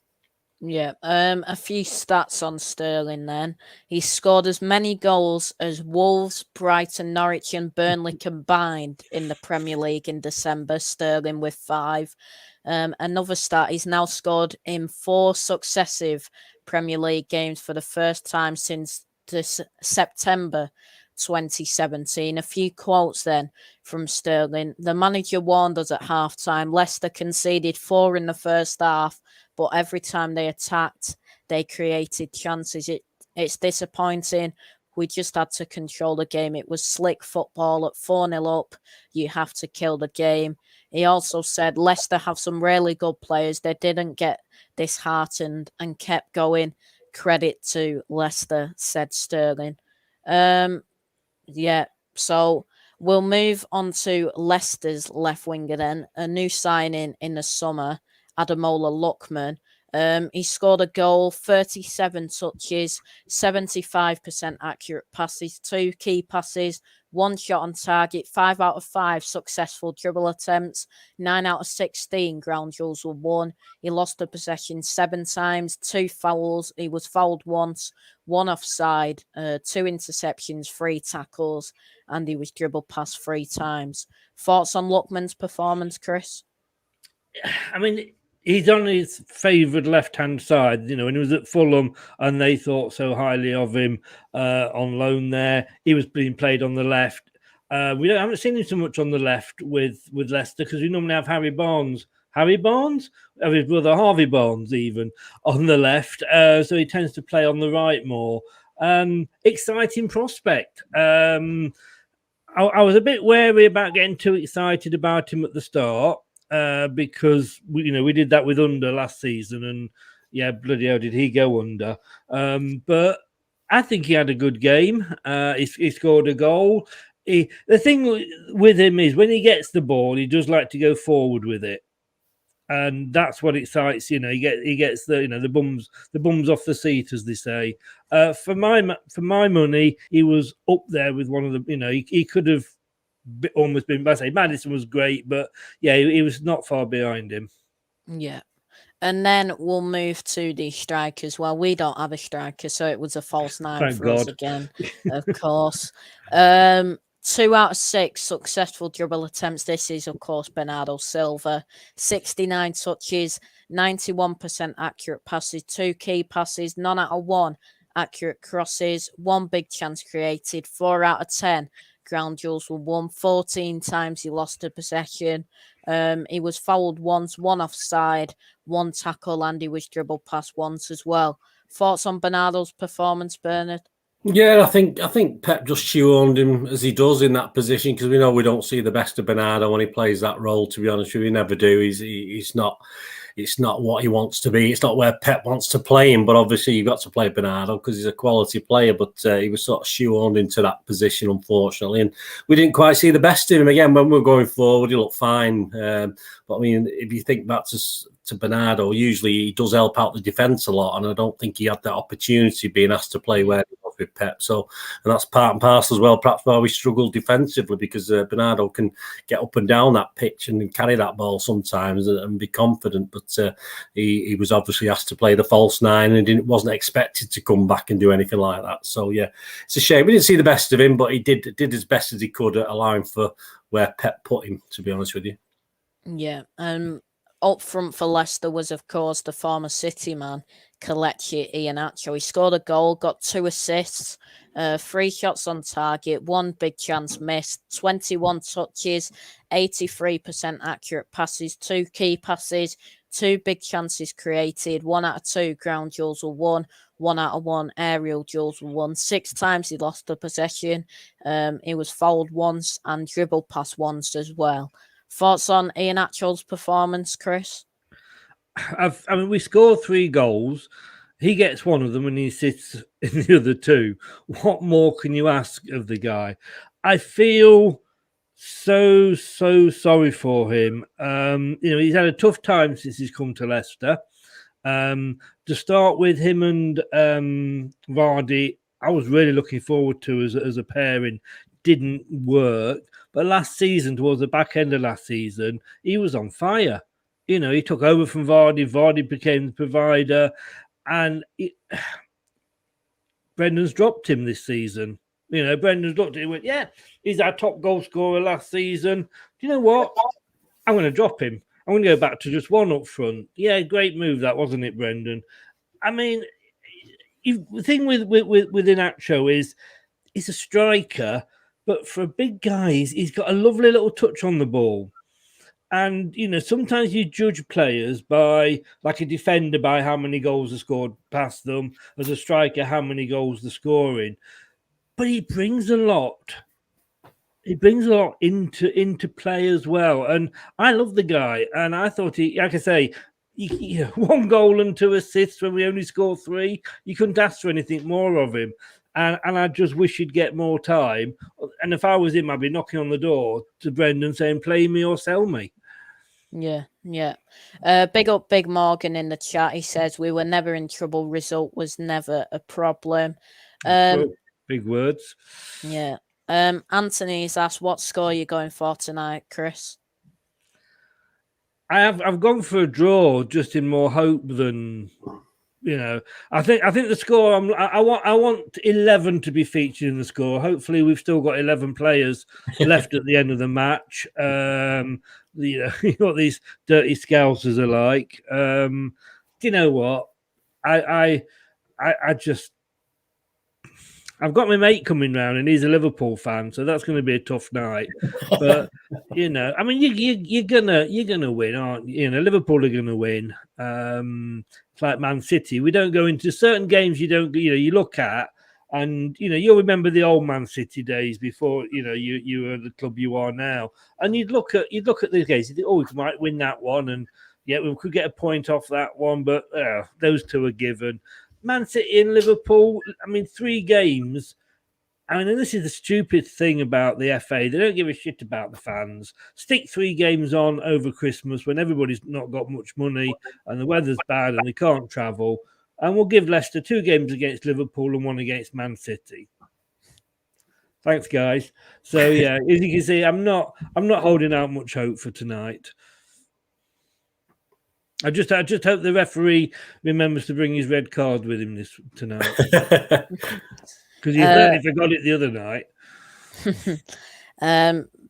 Speaker 1: Yeah, a few stats on Sterling then. He scored as many goals as Wolves, Brighton, Norwich and Burnley combined in the Premier League in December, Sterling with 5. Another stat, he's now scored in 4 successive Premier League games for the first time since September 2017. A few quotes then from Sterling. The manager warned us at halftime. Leicester conceded 4 in the first half, but every time they attacked, they created chances. It's disappointing. We just had to control the game. It was slick football at 4-0 up. You have to kill the game. He also said Leicester have some really good players. They didn't get disheartened and kept going. Credit to Leicester, said Sterling. Yeah, so we'll move on to Leicester's left winger then. A new signing in the summer, Ademola Lookman. He scored a goal, 37 touches, 75% accurate passes, 2 key passes, 1 shot on target, 5 out of 5 successful dribble attempts, 9 out of 16 ground duels were won. He lost the possession 7 times, 2 fouls. He was fouled once, 1 offside, 2 interceptions, 3 tackles, and he was dribbled past 3 times. Thoughts on Lookman's performance, Chris?
Speaker 3: I mean, he's on his favoured left-hand side. When he was at Fulham and they thought so highly of him on loan there, he was being played on the left. We haven't seen him so much on the left with Leicester because we normally have Harry Barnes, of his brother Harvey Barnes even on the left. So he tends to play on the right more. Exciting prospect. I was a bit wary about getting too excited about him at the start. Because we did that with Under last season, and yeah, bloody hell, did he go under? But I think he had a good game. He scored a goal. The thing with him is when he gets the ball, he does like to go forward with it, and that's what excites. He gets the bums off the seat, as they say. For my money, he was up there with one of the. He could have almost been. I say Maddison was great, but yeah, he was not far behind him.
Speaker 1: Yeah. And then we'll move to the strikers. Well, we don't have a striker, so it was a false 9
Speaker 3: Thank
Speaker 1: for
Speaker 3: God.
Speaker 1: us again, of course. 2 out of 6 successful dribble attempts. This is, of course, Bernardo Silva. 69 touches, 91% accurate passes, 2 key passes, none out of 1 accurate crosses, 1 big chance created, 4 out of 10 ground duels were won. 14 times he lost a possession. He was fouled once, 1 offside, 1 tackle, and he was dribbled past once as well. Thoughts on Bernardo's performance, Bernard?
Speaker 2: Yeah, I think Pep just shoehorned him as he does in that position because we know we don't see the best of Bernardo when he plays that role. To be honest with you, we never do. He's not. It's not what he wants to be. It's not where Pep wants to play him. But obviously, you've got to play Bernardo because he's a quality player. But he was sort of shoehorned into that position, unfortunately, and we didn't quite see the best of him again when we were going forward. He looked fine, but I mean, if you think back to Bernardo, usually he does help out the defence a lot, and I don't think he had that opportunity being asked to play where he was with Pep. So, and that's part and parcel as well. Perhaps why we struggle defensively because Bernardo can get up and down that pitch and carry that ball sometimes and be confident. But he was obviously asked to play the false 9 and wasn't expected to come back and do anything like that. So yeah, it's a shame. We didn't see the best of him, but he did as best as he could at allowing for where Pep put him, to be honest with you.
Speaker 1: Yeah, up front for Leicester was, of course, the former City man, Kelechi Iheanacho. He scored a goal, got 2 assists, 3 shots on target, 1 big chance missed, 21 touches, 83% accurate passes, 2 key passes, 2 big chances created, 1 out of 2 ground duels were won, 1 out of 1 aerial duels were won. 6 times he lost the possession. He was fouled once and dribbled past once as well. Thoughts on Iheanacho's performance, Chris?
Speaker 3: I mean, we scored 3 goals. He gets one of them and he sits in the other 2. What more can you ask of the guy? I feel so sorry for him. He's had a tough time since he's come to Leicester. To start with, him and Vardy, I was really looking forward to as a pairing. Didn't work. But last season, towards the back end of last season, he was on fire. He took over from Vardy. Vardy became the provider. And Brendan's dropped him this season. Brendan's looked at him and went, yeah, he's our top goal scorer last season. Do you know what? I'm going to drop him. I'm going to go back to just 1 up front. Yeah, great move that, wasn't it, Brendan? I mean, the thing with Inacho is he's a striker, but for a big guy, he's got a lovely little touch on the ball. And sometimes you judge players by, like a defender, by how many goals are scored past them, as a striker, how many goals they're scoring. But he brings a lot. He brings a lot into play as well. And I love the guy. And I thought he, like I say, 1 goal and 2 assists when we only scored 3. You couldn't ask for anything more of him. And I just wish he'd get more time. And if I was him, I'd be knocking on the door to Brendan saying, play me or sell me.
Speaker 1: Yeah. Big up Big Morgan in the chat. He says, we were never in trouble. Result was never a problem.
Speaker 3: Big words.
Speaker 1: Yeah. Anthony's asked, what score are you going for tonight, Chris?
Speaker 3: I've gone for a draw just in more hope than... I think the score. I want 11 to be featured in the score. Hopefully, we've still got 11 players left at the end of the match. What these dirty scousers are like. Do you know what? I just. I've got my mate coming round, and he's a Liverpool fan, so that's going to be a tough night. But I mean, you're gonna win, aren't you? Liverpool are gonna win. It's like Man City. We don't go into certain games. You don't. You look at, and you'll remember the old Man City days before you were the club you are now. And you'd look at these games. You think, oh, we might win that one, and yeah, we could get a point off that one, but those two are given. Man City and Liverpool, I mean, 3 games. I mean, and this is the stupid thing about the FA. They don't give a shit about the fans. Stick 3 games on over Christmas when everybody's not got much money and the weather's bad and they can't travel. And we'll give Leicester 2 games against Liverpool and 1 against Man City. Thanks, guys. So, yeah, as you can see, I'm not holding out much hope for tonight. I just hope the referee remembers to bring his red card with him tonight, because he certainly forgot it the other night.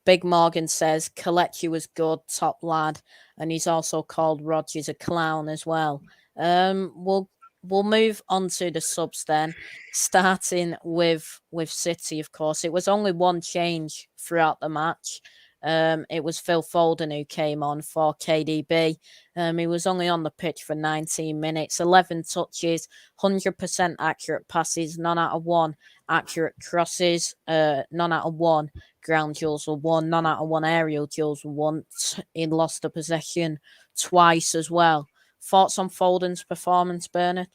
Speaker 1: Big Morgan says Kelechi was good, top lad, and he's also called Rodgers a clown as well. We'll move on to the subs then, starting with City. Of course, it was only 1 change throughout the match. It was Phil Foden who came on for KDB. He was only on the pitch for 19 minutes, 11 touches, 100% accurate passes, none out of 1 accurate crosses, none out of 1 ground duels were won, none out of 1 aerial duels were won. He lost the possession twice as well. Thoughts on Foden's performance, Bernard?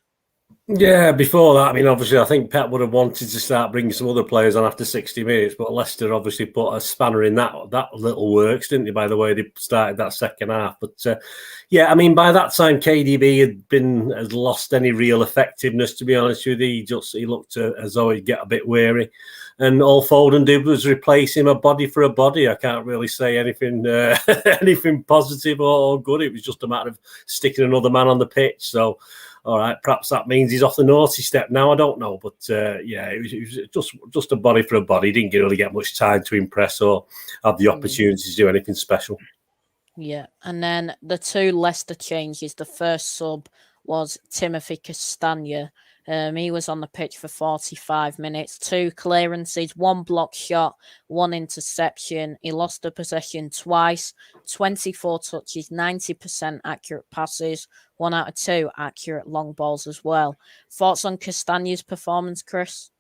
Speaker 2: Yeah, before that, I mean, obviously, I think Pep would have wanted to start bringing some other players on after 60 minutes, but Leicester obviously put a spanner in that little works, didn't they, by the way they started that second half. But, yeah, I mean, by that time, KDB had lost any real effectiveness, to be honest with you. He looked as though he'd get a bit weary. And all Foden did was replace him a body for a body. I can't really say anything anything positive or good. It was just a matter of sticking another man on the pitch. So, all right, perhaps that means he's off the naughty step now. I don't know, but yeah, it was just a body for a body. He didn't really get much time to impress or have the opportunity to do anything special.
Speaker 1: Yeah, and then the 2 Leicester changes. The first sub was Timothy Castagna. He was on the pitch for 45 minutes, 2 clearances, 1 block shot, 1 interception. He lost the possession twice, 24 touches, 90% accurate passes, 1 out of 2 accurate long balls as well. Thoughts on Castagna's performance, Chris?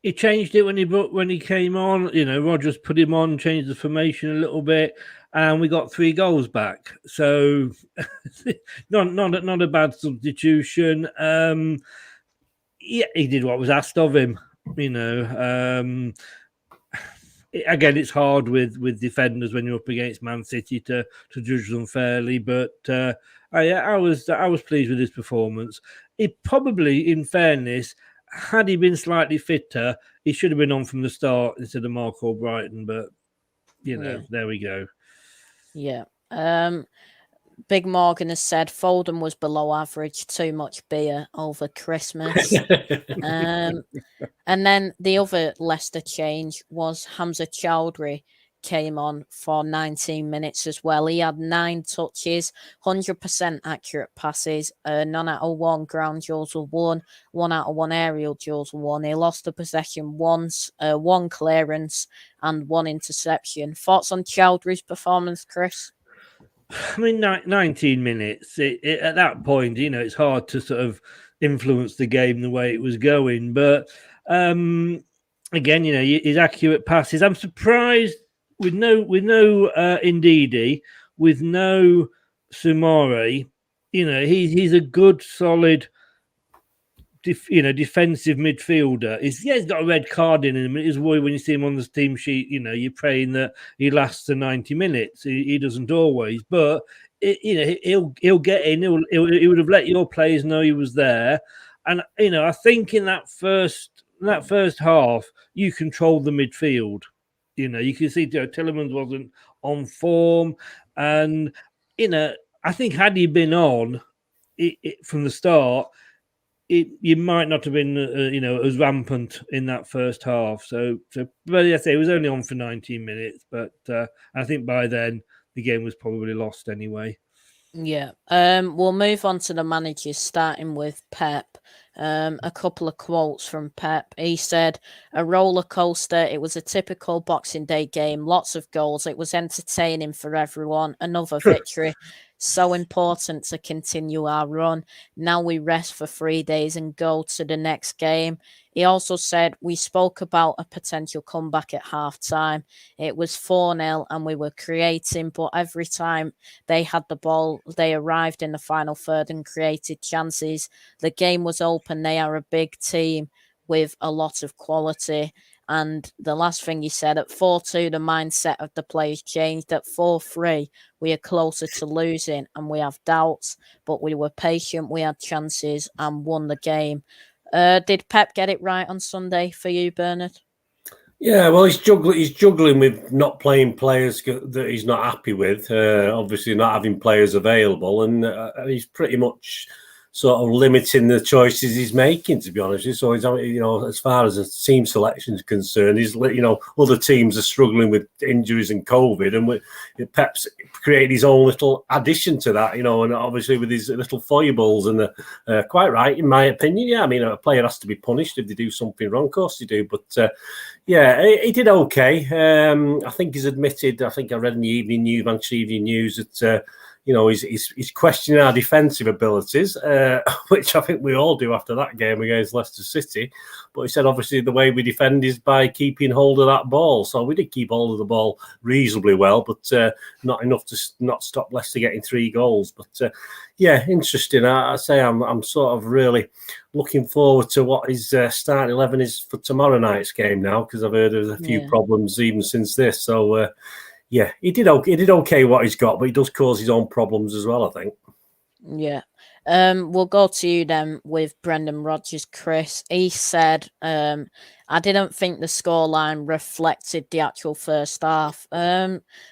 Speaker 3: He changed it when he came on. Rodgers put him on, changed the formation a little bit, and we got 3 goals back. So not a bad substitution. Yeah, he did what was asked of him. Again, it's hard with defenders when you're up against Man City to judge them fairly. But I was pleased with his performance. It probably, in fairness, had he been slightly fitter, he should have been on from the start instead of Mark Albrighton. But there we go.
Speaker 1: Yeah. Big Morgan has said Foden was below average, too much beer over Christmas. And then the other Leicester change was Hamza Chowdhury came on for 19 minutes as well. He had 9 touches, 100% accurate passes, none out of 1 ground duels were won, 1 out of 1 aerial duels were won. He lost the possession once, 1 clearance, and 1 interception. Thoughts on Chowdhury's performance, Chris?
Speaker 3: I mean, 19 minutes. At that point, it's hard to sort of influence the game the way it was going. But again, his accurate passes. I'm surprised with no Ndidi, with no Sumare. He's a good, solid, defensive midfielder. He's got a red card in him. It is worry when you see him on the team sheet. You're praying that he lasts the 90 minutes. He doesn't always, but he'll get in. He would have let your players know he was there. And I think in that first half, you controlled the midfield. You can see Tillemans wasn't on form, and I think had he been on from the start, you might not have been, as rampant in that first half. So, but I say it was only on for 19 minutes, but I think by then the game was probably lost anyway.
Speaker 1: Yeah. We'll move on to the managers, starting with Pep. A couple of quotes from Pep. He said, "A roller coaster. It was a typical Boxing Day game. Lots of goals. It was entertaining for everyone. Another victory. So important to continue our run. Now we rest for 3 days and go to the next game." He also said, "We spoke about a potential comeback at halftime. It was 4-0 and we were creating, but every time they had the ball, they arrived in the final third and created chances. The game was open. They are a big team with a lot of quality." And the last thing he said, at 4-2, the mindset of the players changed. At 4-3, we are closer to losing and we have doubts, but we were patient, we had chances and won the game. Did Pep get it right on Sunday for you, Bernard?
Speaker 2: Yeah, well, he's juggling with not playing players that he's not happy with. Obviously, not having players available, and he's pretty much sort of limiting the choices he's making, to be honest with you. So he's, as far as the team selection is concerned, other teams are struggling with injuries and COVID, and Pep's created his own little addition to that, and obviously with his little foibles, and quite right, in my opinion. Yeah, I mean, a player has to be punished if they do something wrong, of course they do, but yeah, he did okay. I think he's admitted, I think I read in the Manchester Evening News that he's questioning our defensive abilities, which I think we all do after that game against Leicester City. But he said, obviously, the way we defend is by keeping hold of that ball. So we did keep hold of the ball reasonably well, but not enough to not stop Leicester getting 3 goals. But yeah, interesting. I say I'm sort of really looking forward to what his starting 11 is for tomorrow night's game now, because I've heard there's a few problems even since this. So yeah, he did okay what he's got, but he does cause his own problems as well, I think.
Speaker 1: Yeah. We'll go to you then with Brendan Rodgers, Chris. He said, "I didn't think the scoreline reflected the actual first half."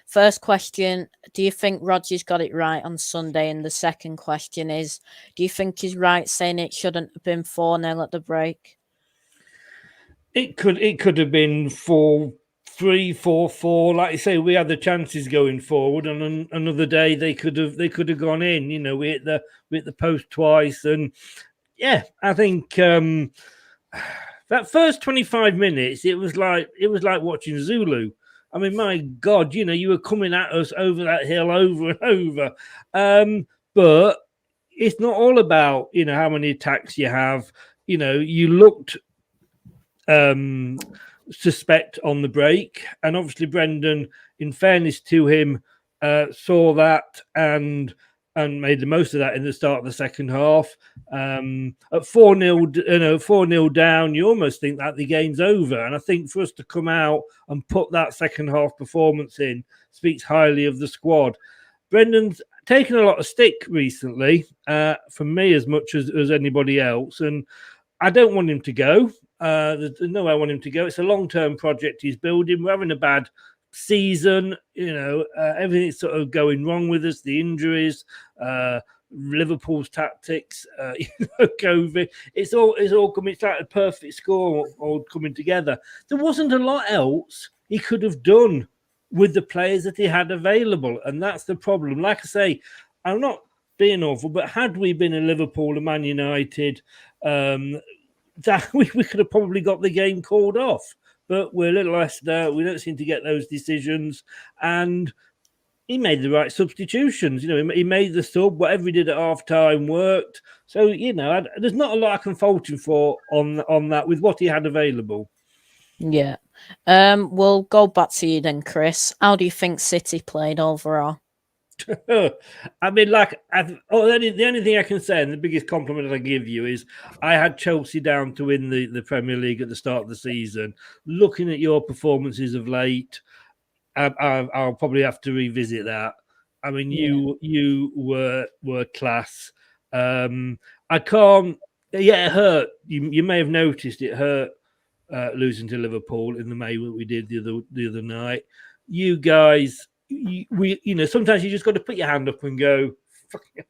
Speaker 1: First question, do you think Rodgers got it right on Sunday? And the second question is, do you think he's right saying it shouldn't have been 4-0 at the break?
Speaker 3: It could have been 4-3, 4-4. Like you say, we had the chances going forward, and on another day they could have gone in. We hit the post twice, and yeah, I think that first 25 minutes it was like watching Zulu. I mean, my God, you were coming at us over that hill over and over. But it's not all about how many attacks you have. You looked suspect on the break, and obviously Brendan, in fairness to him, saw that and made the most of that in the start of the second half. At 4-0 down, you almost think that the game's over. And I think for us to come out and put that second half performance in speaks highly of the squad. Brendan's taken a lot of stick recently, from me as much as anybody else, and I don't want him to go. There's no way I want him to go. It's a long-term project he's building. We're having a bad season. Everything's sort of going wrong with us. The injuries, Liverpool's tactics, COVID. It's all coming. It's like a perfect score all coming together. There wasn't a lot else he could have done with the players that he had available. And that's the problem. Like I say, I'm not being awful, but had we been in Liverpool and Man United, that we could have probably got the game called off. But we're a little Leicester. We don't seem to get those decisions. And he made the right substitutions. He made the sub. Whatever he did at half time worked. So, there's not a lot I can fault him for on that with what he had available.
Speaker 1: Yeah. We'll go back to you then, Chris. How do you think City played overall?
Speaker 3: I mean, the only thing I can say, and the biggest compliment I give you, is I had Chelsea down to win the Premier League at the start of the season. Looking at your performances of late, I'll probably have to revisit that. I mean, you were class. I can't. Yeah, it hurt. You may have noticed it hurt losing to Liverpool in the May we did the other night. You guys. Sometimes you just got to put your hand up and go, fucking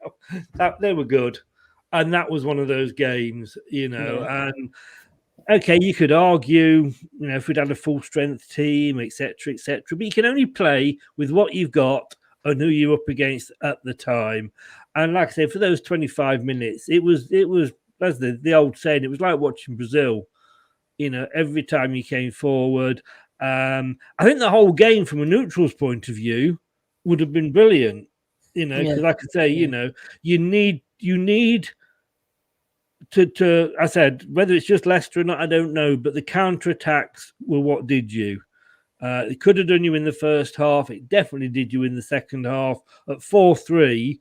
Speaker 3: hell, they were good. And that was one of those games, and okay, you could argue, if we'd had a full strength team, etc., but you can only play with what you've got and who you're up against at the time. And like I say, for those 25 minutes, it was, as the old saying, it was like watching Brazil. Every time you came forward, I think the whole game, from a neutral's point of view, would have been brilliant. Because like I say, you need to. I said, whether it's just Leicester or not, I don't know. But the counter attacks were what did you. It could have done you in the first half. It definitely did you in the second half. At 4-3,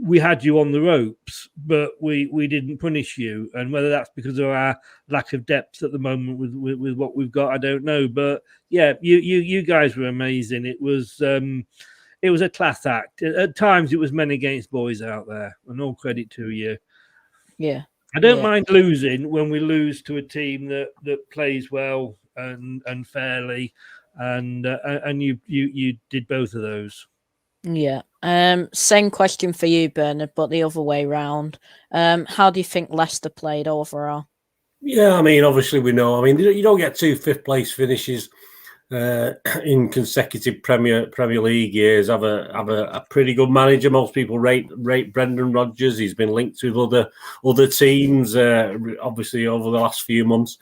Speaker 3: we had you on the ropes, but we didn't punish you. And whether that's because of our lack of depth at the moment with what we've got, I don't know. But yeah, you guys were amazing. It was a class act. At times, it was men against boys out there, and all credit to you.
Speaker 1: Yeah,
Speaker 3: I don't mind losing when we lose to a team that plays well and fairly, and you did both of those.
Speaker 1: Yeah. Same question for you, Bernard, but the other way round. How do you think Leicester played overall?
Speaker 2: Yeah, I mean, obviously we know. I mean, you don't get 2 fifth-place finishes in consecutive Premier League years. Have a pretty good manager. Most people rate Brendan Rodgers. He's been linked with other teams, obviously over the last few months.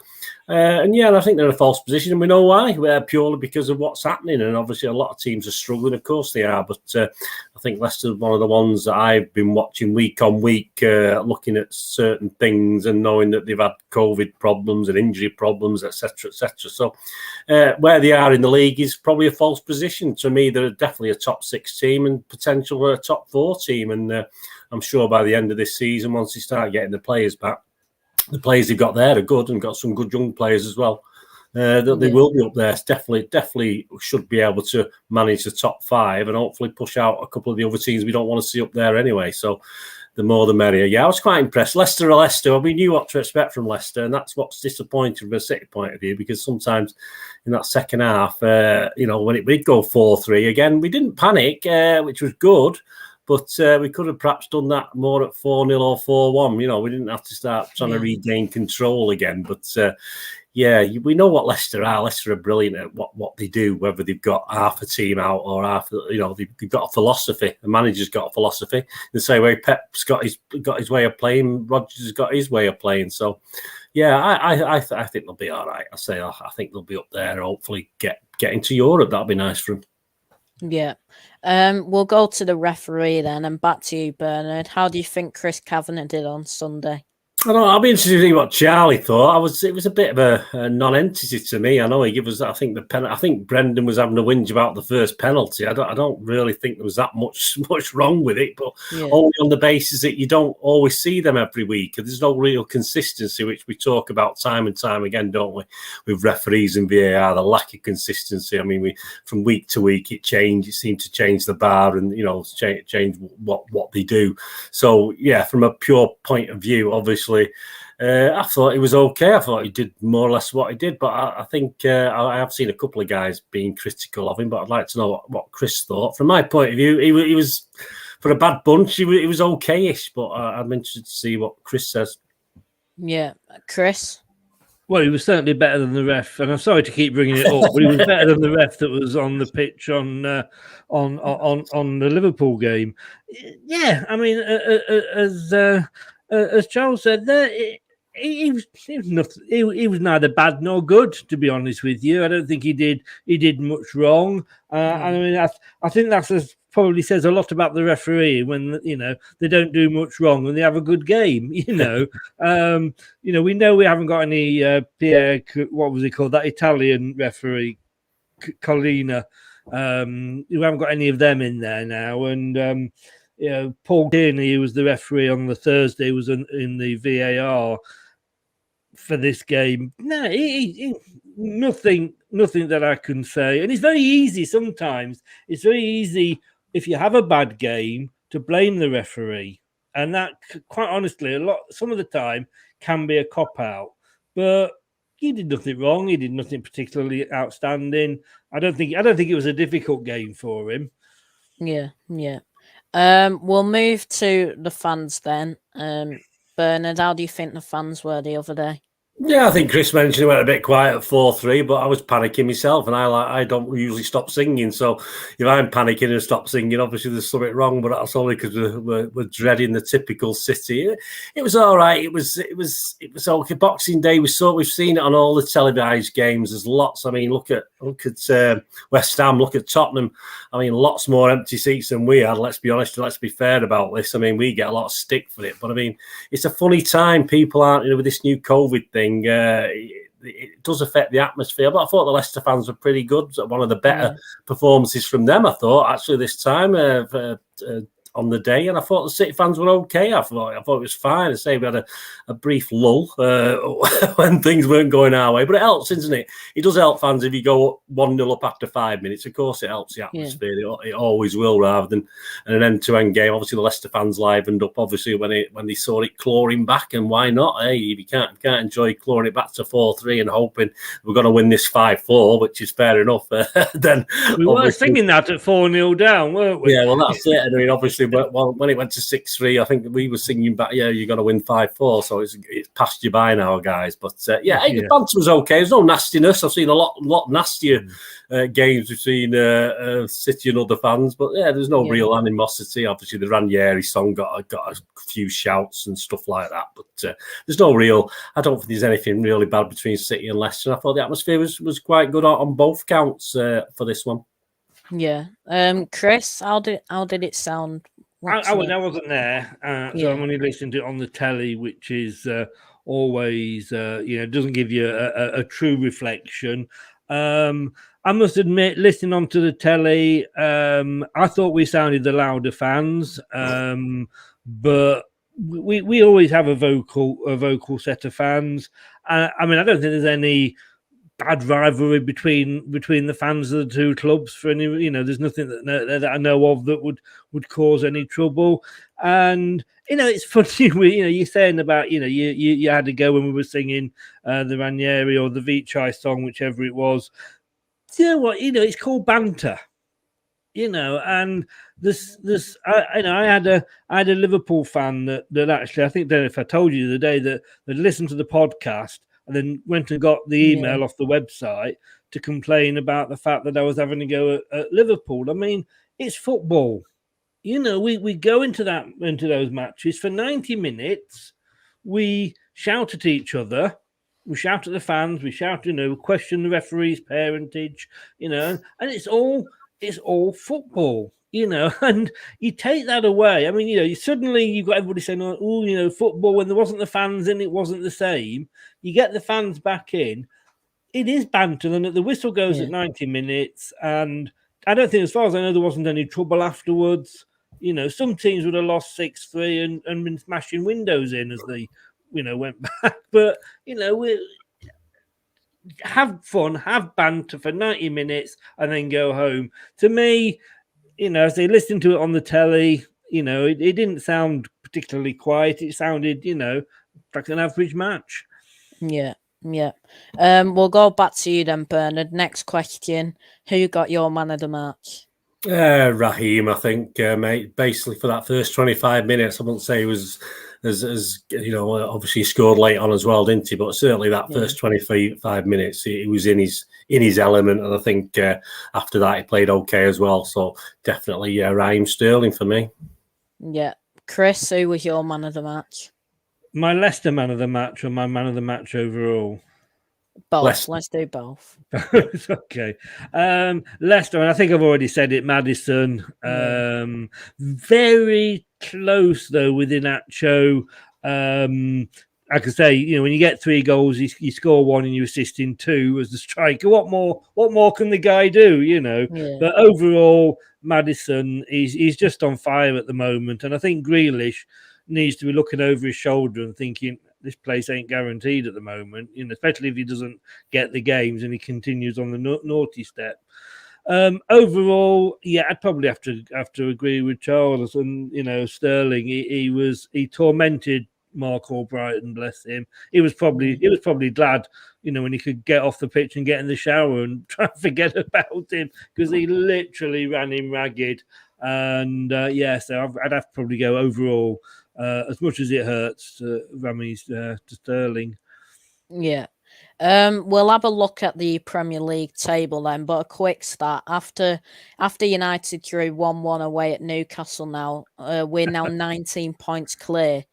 Speaker 2: And I think they're in a false position, and we know why. Purely because of what's happening, and obviously a lot of teams are struggling. Of course they are, but I think Leicester's one of the ones that I've been watching week on week, looking at certain things and knowing that they've had COVID problems and injury problems, etc., etc. So where they are in the league is probably a false position. To me, they're definitely a top 6 team and potential for a top 4 team. And I'm sure by the end of this season, once they start getting the players back, the players they've got there are good and got some good young players as well. That they will be up there. Definitely should be able to manage the top 5 and hopefully push out a couple of the other teams we don't want to see up there anyway. So the more the merrier. Yeah, I was quite impressed. Leicester are Leicester. We knew what to expect from Leicester, and that's what's disappointing from a City point of view, because sometimes in that second half, when it did go 4-3 again, we didn't panic, which was good. But we could have perhaps done that more at 4-0 or 4-1. We didn't have to start trying to regain control again. But we know what Leicester are. Leicester are brilliant at what they do, whether they've got half a team out or half. They've got a philosophy. The manager's got a philosophy. The same way Pep's got his way of playing, Rodgers has got his way of playing. So, I think they'll be all right. I think they'll be up there. Hopefully, get into Europe. That'll be nice for them.
Speaker 1: Yeah. We'll go to the referee then, and back to you, Bernard. How do you think Chris Kavanagh did on Sunday?
Speaker 2: I don't know. I'll be interested to see what Charlie thought. It was a bit of a non-entity to me. I know he gave us, I think, the penalty. I think Brendan was having a whinge about the first penalty. I don't really think there was that much wrong with it, but only on the basis that you don't always see them every week. There's no real consistency, which we talk about time and time again, don't we? With referees and VAR, the lack of consistency. I mean, from week to week it changed. It seemed to change the bar and change what they do. So from a pure point of view, obviously. I thought he was okay. I thought he did more or less what he did, but I think I have seen a couple of guys being critical of him. But I'd like to know what Chris thought. From my point of view, he was, for a bad bunch, he was okay-ish. But I'm interested to see what Chris says.
Speaker 1: Yeah, Chris.
Speaker 3: Well, he was certainly better than the ref, and I'm sorry to keep bringing it up, but he was better than the ref that was on the pitch on the Liverpool game. Yeah, I mean, as Charles said, there he was nothing. He was neither bad nor good, to be honest with you. I don't think he did much wrong. I mean, I think probably says a lot about the referee when they don't do much wrong and they have a good game. We know we haven't got any Pierre. What was he called? That Italian referee, Colina. We haven't got any of them in there now, and Paul Tierney, who was the referee on the Thursday, was in the VAR for this game. No, nothing that I can say. And it's very easy sometimes. It's very easy if you have a bad game to blame the referee, and that, quite honestly, some of the time can be a cop out. But he did nothing wrong. He did nothing particularly outstanding. I don't think it was a difficult game for him.
Speaker 1: Yeah. We'll move to the fans then. Bernard, how do you think the fans were the other day?
Speaker 2: Yeah, I think Chris mentioned it went a bit quiet at 4-3, but I was panicking myself, and I don't usually stop singing. So if I'm panicking and stop singing, obviously there's something wrong. But that's only because we're dreading the typical City. It was all right. It was okay. Boxing Day, we've seen it on all the televised games. There's lots. I mean, look at West Ham. Look at Tottenham. I mean, lots more empty seats than we had. Let's be honest. Let's be fair about this. I mean, we get a lot of stick for it, but I mean, it's a funny time. People aren't, with this new COVID thing. It does affect the atmosphere, but I thought the Leicester fans were pretty good. One of the better performances from them, I thought, actually, this time on the day. And I thought the City fans were okay. I thought it was fine. I say we had a brief lull when things weren't going our way, but it helps, isn't it? It does help fans if you go 1-0 up after 5 minutes. Of course, it helps the atmosphere. It always will, rather than an end-to-end game. Obviously, the Leicester fans livened up, obviously, when they saw it clawing back, and why not? Hey, you can't enjoy clawing it back to 4-3 and hoping we're going to win this 5-4, which is fair enough. Then
Speaker 3: we were singing that at 4-0 down, weren't we?
Speaker 2: Yeah, well, that's it. I mean, obviously, but when it went to 6-3, I think we were singing back, yeah, you're going to win 5-4, so it's passed you by now, guys. But the banter was okay. There's no nastiness. I've seen a lot nastier games between City and other fans, but there's no real animosity. Obviously, the Ranieri song got a few shouts and stuff like that, but there's no real. I don't think there's anything really bad between City and Leicester. I thought the atmosphere was quite good on both counts for this one.
Speaker 1: Yeah. Chris, how did it sound?
Speaker 3: I wasn't there, so I'm only listening to it on the telly, which is always, doesn't give you a true reflection. I must admit, listening onto the telly, I thought we sounded the louder fans, but we always have a vocal set of fans. I mean, I don't think there's any bad rivalry between the fans of the two clubs for any, there's nothing that I know of that would cause any trouble. And it's funny, you're saying about you had to go when we were singing the Ranieri or the Vichai song, whichever it was. You know what? It's called banter. And I had a Liverpool fan that actually, I think, don't know if I told you the other day, that listened to the podcast and then went and got the email off the website to complain about the fact that I was having to go at Liverpool. I mean, it's football. We go into those matches for 90 minutes. We shout at each other. We shout at the fans. We shout, question the referee's parentage, and it's all football, and you take that away. I mean, suddenly you've got everybody saying, oh, football, when there wasn't the fans in, it wasn't the same. You get the fans back in, it is banter, and the whistle goes at 90 minutes. And I don't think, as far as I know, there wasn't any trouble afterwards. Some teams would have lost 6-3 and been smashing windows in as they, went back. But, we have fun, have banter for 90 minutes and then go home. To me, as they listened to it on the telly, it didn't sound particularly quiet. It sounded, like an average match.
Speaker 1: Yeah. We'll go back to you then, Bernard. Next question. Who got your man of the match?
Speaker 2: Raheem, I think, mate. Basically, for that first 25 minutes, I wouldn't say he was as you know, obviously he scored late on as well, didn't he? But certainly that first 25 minutes, he was in his element, and I think after that he played okay as well. So definitely, Raheem Sterling for me.
Speaker 1: Yeah, Chris, who was your man of the match?
Speaker 3: My Leicester man of the match, or my man of the match overall?
Speaker 1: Both.
Speaker 2: Leicester.
Speaker 1: Let's do both.
Speaker 3: Okay. Leicester, and I think I've already said it, Maddison. Very close, though, with Inacho. I could say, you know, when you get 3 goals, you score 1 and you assist in 2 as the striker. What more can the guy do, you know?
Speaker 1: Yeah.
Speaker 3: But overall, Maddison, he's just on fire at the moment. And I think Grealish needs to be looking over his shoulder and thinking, this place ain't guaranteed at the moment, you know, especially if he doesn't get the games and he continues on the naughty step. Overall, yeah, I'd probably have to agree with Charles. And you know, Sterling, he tormented Mark Albrighton, bless him. He was probably glad, you know, when he could get off the pitch and get in the shower and try to forget about him, because he literally ran him ragged. And so I'd have to probably go overall. As much as it hurts, Ramsey to Sterling.
Speaker 1: Yeah. We'll have a look at the Premier League table then, but a quick start. After United drew 1-1 away at Newcastle now, we're now 19 points clear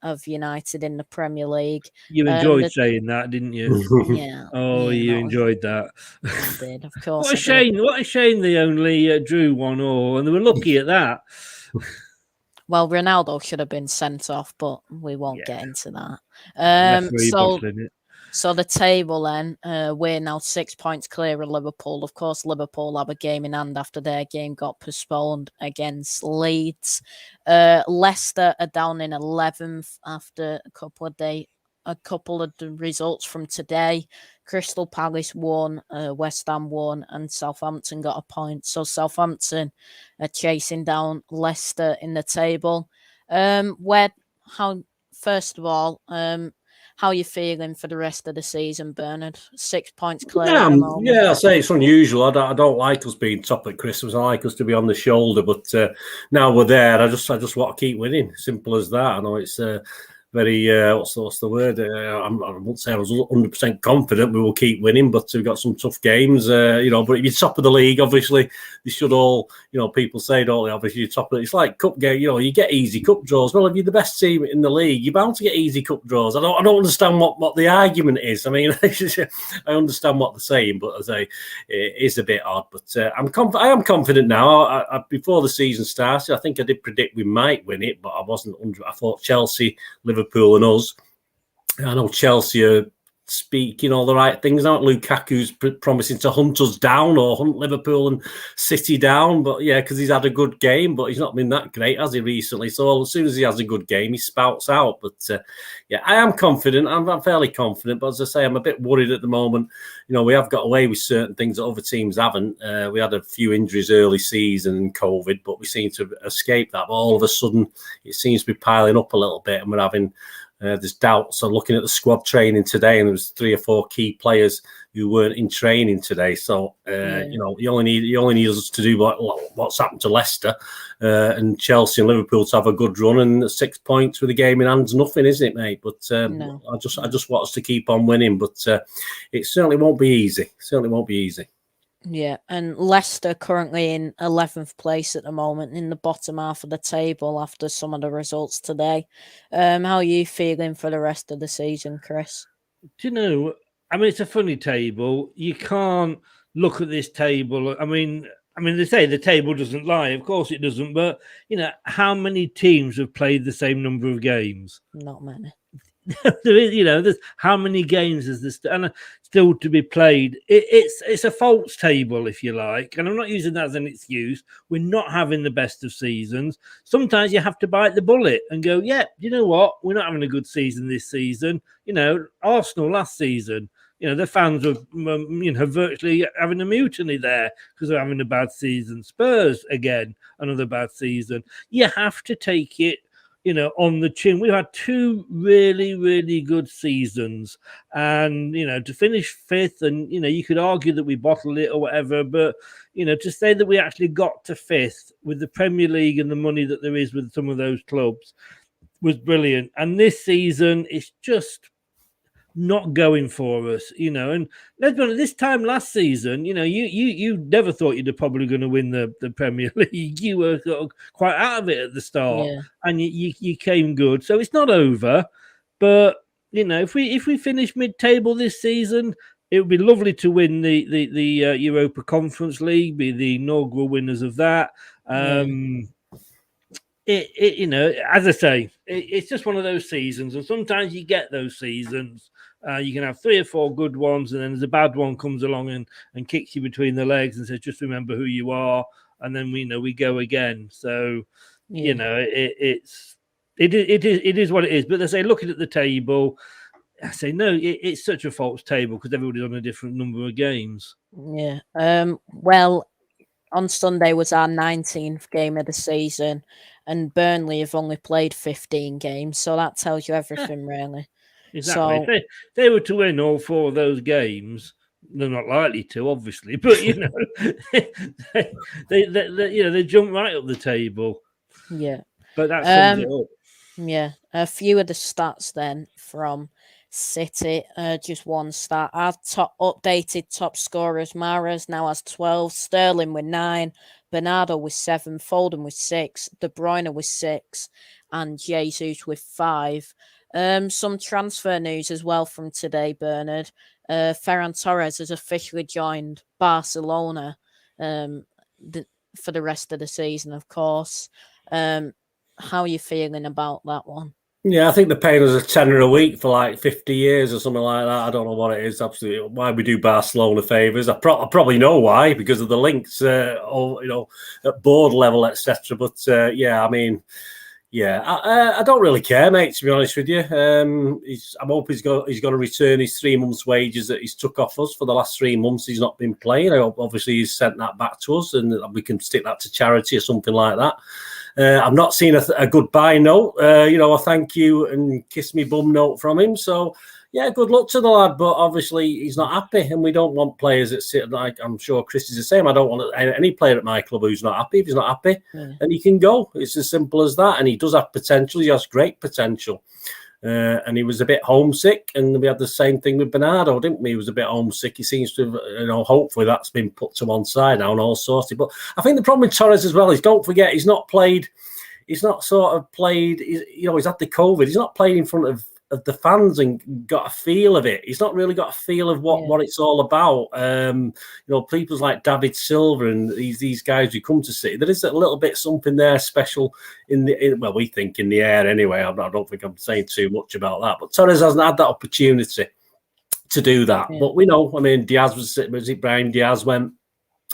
Speaker 1: of United in the Premier League.
Speaker 3: You enjoyed saying that, didn't you?
Speaker 1: Yeah.
Speaker 3: Oh,
Speaker 1: yeah,
Speaker 3: you enjoyed that.
Speaker 1: I did, of course.
Speaker 3: What a shame! What a shame they only drew 1-1, and they were lucky at that.
Speaker 1: Well, Ronaldo should have been sent off, but we won't get into that. So the table then, we're now 6 points clear of Liverpool. Of course, Liverpool have a game in hand after their game got postponed against Leeds. Leicester are down in 11th after a couple of the results from today. Crystal Palace won, West Ham won, and Southampton got a point. So Southampton are chasing down Leicester in the table. First of all, how are you feeling for the rest of the season, Bernard? 6 points clear at the moment.
Speaker 2: Yeah, I'll say it's unusual. I don't like us being top at Christmas. I like us to be on the shoulder, but now we're there. I just want to keep winning. Simple as that. I know it's very what's the word? I won't say I was 100% confident we will keep winning, but we've got some tough games, you know. But if you're top of the league, obviously they should all, you know, people say, don't they? Obviously you're top of it. It's like cup game, you know. You get easy cup draws. Well, if you're the best team in the league, you're bound to get easy cup draws. I don't understand what the argument is. I mean, I understand what they're saying, but as I say, it is a bit odd. But I am confident now. Before the season started, I think I did predict we might win it, but I wasn't. I thought Chelsea, Liverpool and us. I know Chelsea are speaking all the right things. Aren't Lukaku's promising to hunt us down or hunt Liverpool and City down? But yeah, because he's had a good game, but he's not been that great, has he, recently? So as soon as he has a good game, he spouts out. But yeah, I am confident. I'm fairly confident. But as I say, I'm a bit worried at the moment. You know, we have got away with certain things that other teams haven't. We had a few injuries early season and COVID, but we seem to escape that. But all of a sudden, it seems to be piling up a little bit, and we're having there's doubts. So looking at the squad training today, and there was 3 or 4 key players who weren't in training today. So you know, you only need us to do what's happened to Leicester and Chelsea and Liverpool to have a good run, and 6 points with a game in hand's nothing, isn't it, mate? But no. I just want us to keep on winning. But it certainly won't be easy.
Speaker 1: Yeah, and Leicester currently in 11th place at the moment in the bottom half of the table after some of the results today. How are you feeling for the rest of the season, Chris?
Speaker 3: Do you know, I mean, it's a funny table. You can't look at this table. I mean, they say the table doesn't lie. Of course it doesn't. But, you know, how many teams have played the same number of games?
Speaker 1: Not many.
Speaker 3: There is, you know, there's how many games is this and still to be played. It's a false table, if you like, and I'm not using that as an excuse. We're not having the best of seasons. Sometimes you have to bite the bullet and go, yeah, you know what, we're not having a good season this season. You know, Arsenal last season, you know, the fans were you know, virtually having a mutiny there because they're having a bad season. Spurs again, another bad season. You have to take it, you know, on the chin. We've had 2 really, really good seasons, and you know, to finish 5th, and you know, you could argue that we bottled it or whatever, but you know, to say that we actually got to 5th with the Premier League and the money that there is with some of those clubs, was brilliant. And this season, it's just not going for us, And let's be honest, this time last season, you never thought you'd probably going to win the Premier League. You were sort of quite out of it at the start, and you came good. So it's not over, but if we finish mid-table this season, it would be lovely to win the Europa Conference League, be the inaugural winners of that. As I say, it's just one of those seasons, and sometimes you get those seasons. You can have 3 or 4 good ones, and then there's a bad one comes along and kicks you between the legs and says, "Just remember who you are," and then we go again. So, it is what it is. But they say, looking at the table, I say no, it's such a false table because everybody's on a different number of games.
Speaker 1: Yeah. Well, on Sunday was our 19th game of the season, and Burnley have only played 15 games, so that tells you everything, really.
Speaker 3: Exactly. So, if they were to win all 4 of those games, they're not likely to, obviously, but they jump right up the table.
Speaker 1: Yeah.
Speaker 3: But that sums it up.
Speaker 1: Yeah. A few of the stats then from City. Just one stat. Our updated top scorers: Mahrez now has 12, Sterling with 9, Bernardo with 7, Foden with 6, De Bruyne with 6, and Jesus with 5. Some transfer news as well from today, Bernard. Ferran Torres has officially joined Barcelona for the rest of the season, of course. How are you feeling about that one?
Speaker 2: Yeah, I think they're paying us a tenner a week for like 50 years or something like that. I don't know what it is. Absolutely, why we do Barcelona favours. I probably know why, because of the links, at board level, etc. But yeah, I mean, yeah, I don't really care, mate. To be honest with you, I hope he's going to return his 3 months' wages that he's took off us for the last 3 months. He's not been playing. I hope, obviously, he's sent that back to us, and we can stick that to charity or something like that. I've not seen a goodbye note, a thank you and kiss me bum note from him. So, yeah, good luck to the lad. But obviously, he's not happy, and we don't want players that sit like, I'm sure Chris is the same. I don't want any player at my club who's not happy. If he's not happy, and he can go. It's as simple as that. And he does have potential. He has great potential. And he was a bit homesick, and we had the same thing with Bernardo, didn't we? He was a bit homesick. He seems to have, hopefully that's been put to one side now and all sorted. But I think the problem with Torres as well is, don't forget, he's not played. He's not sort of played. He's had the COVID. He's not played in front of the fans and got a feel of it. He's not really got a feel of what it's all about. People like David Silva and these guys who come to City, there is a little bit something there special we think in the air anyway. I don't think I'm saying too much about that. But Torres hasn't had that opportunity to do that. Yeah. But we know, I mean, Diaz was it Brian Diaz went.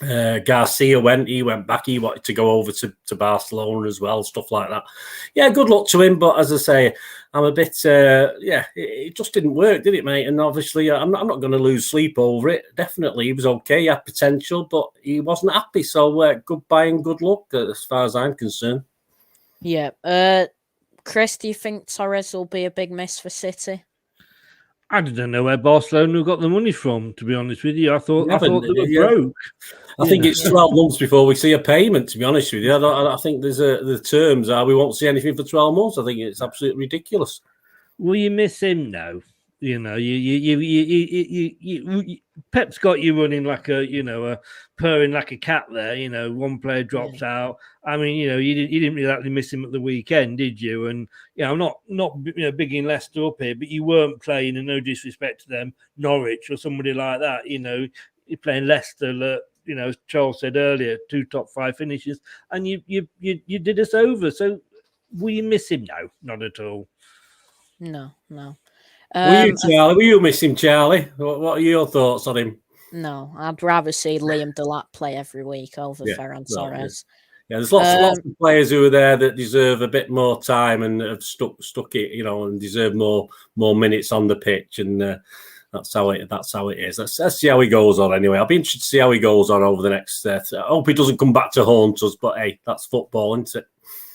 Speaker 2: Garcia he went back. He wanted to go over to Barcelona as well, stuff like that. Yeah, good luck to him. But as I say, I'm a bit, it just didn't work, did it, mate? And obviously, I'm not going to lose sleep over it. Definitely, he was okay. He had potential, but he wasn't happy. So goodbye and good luck, as far as I'm concerned.
Speaker 1: Yeah. Chris, do you think Torres will be a big miss for City?
Speaker 3: I don't know where Barcelona got the money from, to be honest with you. I thought they were broke.
Speaker 2: I think it's 12 months before we see a payment, to be honest with you. I think there's the terms are we won't see anything for 12 months. I think it's absolutely ridiculous.
Speaker 3: Will you miss him now? Pep's got you running like a purring like a cat there. One player drops out. I mean, you didn't really actually miss him at the weekend, did you? And I'm not bigging Leicester up here, but you weren't playing, and no disrespect to them, Norwich or somebody like that. You're playing Leicester. As Charles said earlier, 2 top 5 finishes, and you did us over. So will you miss him? No, not at all.
Speaker 1: No.
Speaker 2: Will you miss him, Charlie? What are your thoughts on him?
Speaker 1: No, I'd rather see Liam Delap play every week over Ferran Torres.
Speaker 2: Yeah, there's lots of players who are there that deserve a bit more time and have stuck it, and deserve more minutes on the pitch, and that's how it is. Let's see how he goes on anyway. I'll be interested to see how he goes on over the next. I hope he doesn't come back to haunt us, but hey, that's football, isn't it?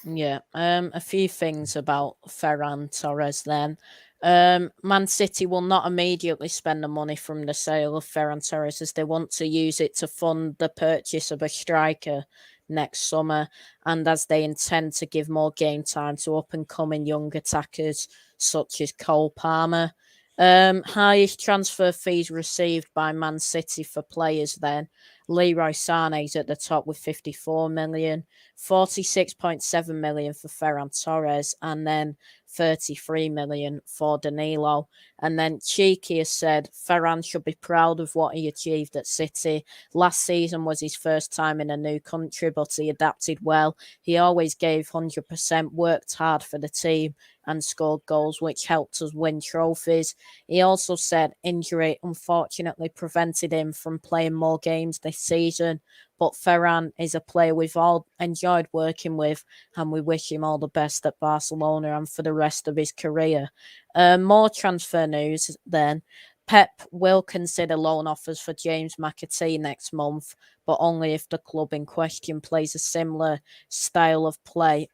Speaker 1: Yeah. A few things about Ferran Torres then. Man City will not immediately spend the money from the sale of Ferran Torres, as they want to use it to fund the purchase of a striker next summer, and as they intend to give more game time to up-and-coming young attackers such as Cole Palmer. Highest transfer fees received by Man City for players then. Leroy Sané's at the top with 54 million, 46.7 million for Ferran Torres, and then 33 million for Danilo. And then Cheeky has said Ferran should be proud of what he achieved at City. Last season was his first time in a new country, but he adapted well. He always gave 100%, worked hard for the team, and scored goals, which helped us win trophies. He also said injury unfortunately prevented him from playing more games this season, but Ferran is a player we've all enjoyed working with, and we wish him all the best at Barcelona and for the rest of his career. More transfer news then. Pep will consider loan offers for James McAtee next month, but only if the club in question plays a similar style of play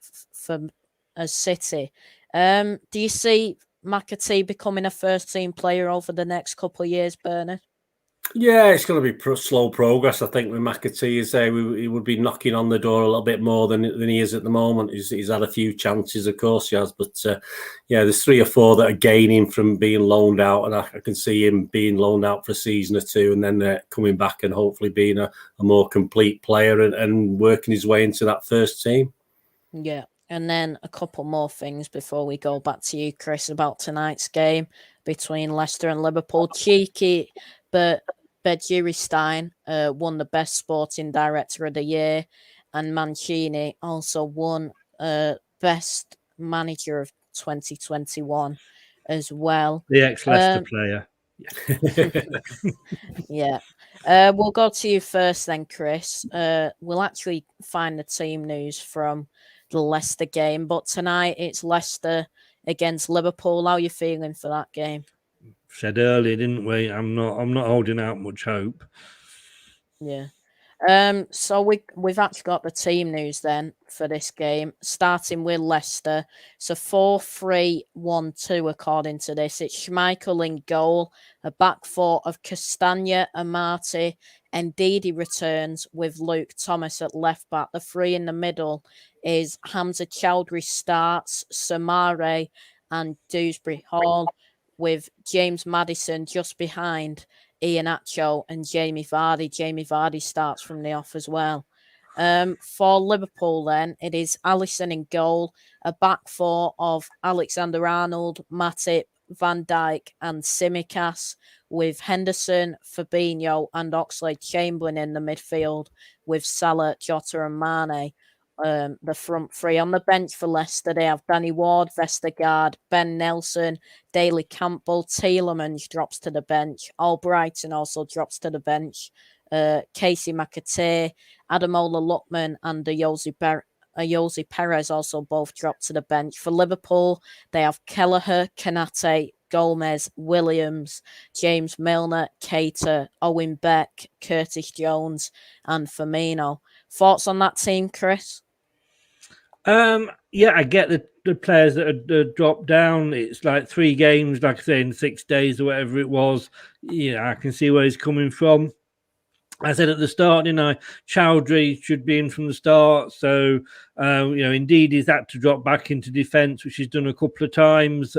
Speaker 1: as City. Do you see McAtee becoming a first-team player over the next couple of years, Bernard?
Speaker 2: Yeah, it's going to be slow progress. I think with McAtee is there, he would be knocking on the door a little bit more than he is at the moment. He's had a few chances, of course, he has, but yeah, there's 3 or 4 that are gaining from being loaned out, and I can see him being loaned out for a season or 2, and then coming back and hopefully being a more complete player and working his way into that first team.
Speaker 1: Yeah. And then a couple more things before we go back to you, Chris, about tonight's game between Leicester and Liverpool. Cheeky, but Bedjiri Stein won the Best Sporting Director of the Year, and Mancini also won Best Manager of 2021 as well.
Speaker 3: The ex-Leicester player.
Speaker 1: Yeah. We'll go to you first then, Chris. We'll actually find the team news from the Leicester game, but tonight it's Leicester against Liverpool. How are you feeling for that game?
Speaker 3: Said earlier, didn't we? I'm not holding out much hope.
Speaker 1: Yeah. So we've actually got the team news then for this game, starting with Leicester. So 4-3-1-2 according to this. It's Schmeichel in goal, a back 4 of Castagna, Amati, and Didi returns with Luke Thomas at left back. The 3 in the middle is Hamza Chowdhury starts, Samare and Dewsbury Hall, with James Maddison just behind Iheanacho and Jamie Vardy. Jamie Vardy starts from the off as well. For Liverpool, then, it is Alisson in goal, a back 4 of Alexander-Arnold, Matip, Van Dijk, and Tsimikas, with Henderson, Fabinho, and Oxlade-Chamberlain in the midfield, with Salah, Jota, and Mane. The front 3. On the bench for Leicester, they have Danny Ward, Vestergaard, Ben Nelson, Daley Campbell, Tielemans drops to the bench, Albrighton also drops to the bench, Casey McAtee, Ademola Lookman, and Ayoze Perez also both drop to the bench. For Liverpool, they have Kelleher, Kanate, Gomez, Williams, James Milner, Keita, Owen Beck, Curtis Jones, and Firmino. Thoughts on that team, Chris?
Speaker 3: Yeah, I get the players that are dropped down. It's like 3 games, like I say, in 6 days or whatever it was. Yeah, I can see where he's coming from. I said at the start, didn't I? Chowdhury should be in from the start. So, indeed, he's had to drop back into defence, which he's done a couple of times,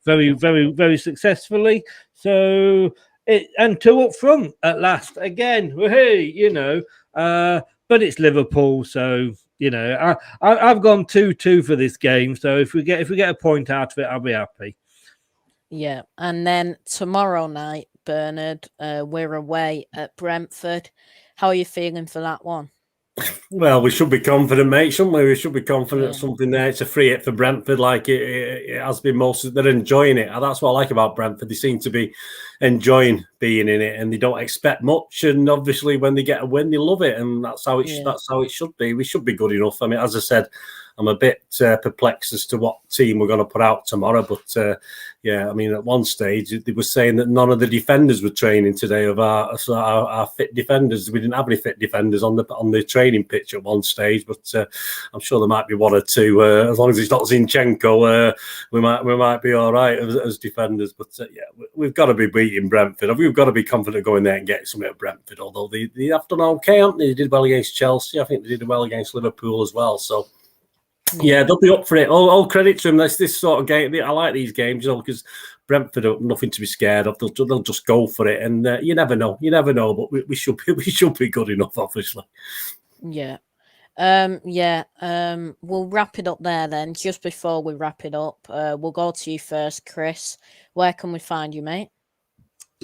Speaker 3: very, very, very successfully. So, and 2 up front at last again. Hey, but it's Liverpool, so I've gone 2-2 for this game. So if we get a point out of it, I'll be happy.
Speaker 1: Yeah, and then tomorrow night, Bernard, we're away at Brentford. How are you feeling for that one?
Speaker 2: Well, we should be confident, mate, shouldn't we? We should be confident something there. It's a free hit for Brentford, like it has been they're enjoying it. And that's what I like about Brentford. They seem to be enjoying being in it, and they don't expect much. And obviously, when they get a win, they love it, and that's how it should be. We should be good enough. I mean, as I said, I'm a bit perplexed as to what team we're going to put out tomorrow. But yeah, I mean, at one stage they were saying that none of the defenders were training today of our fit defenders. We didn't have any fit defenders on the training pitch at one stage, but I'm sure there might be one or two. As long as it's not Zinchenko, we might be all right as defenders. But yeah, we've got to be beating Brentford. We've got to be confident going there and getting something at Brentford. Although they have done okay, haven't they? They did well against Chelsea. I think they did well against Liverpool as well. So yeah, they'll be up for it. All credit to them. This sort of game. I like these games, because Brentford are nothing to be scared of. They'll just go for it, and you never know. But we should be good enough, obviously.
Speaker 1: Yeah. We'll wrap it up there then. Just before we wrap it up, we'll go to you first, Chris. Where can we find you, mate?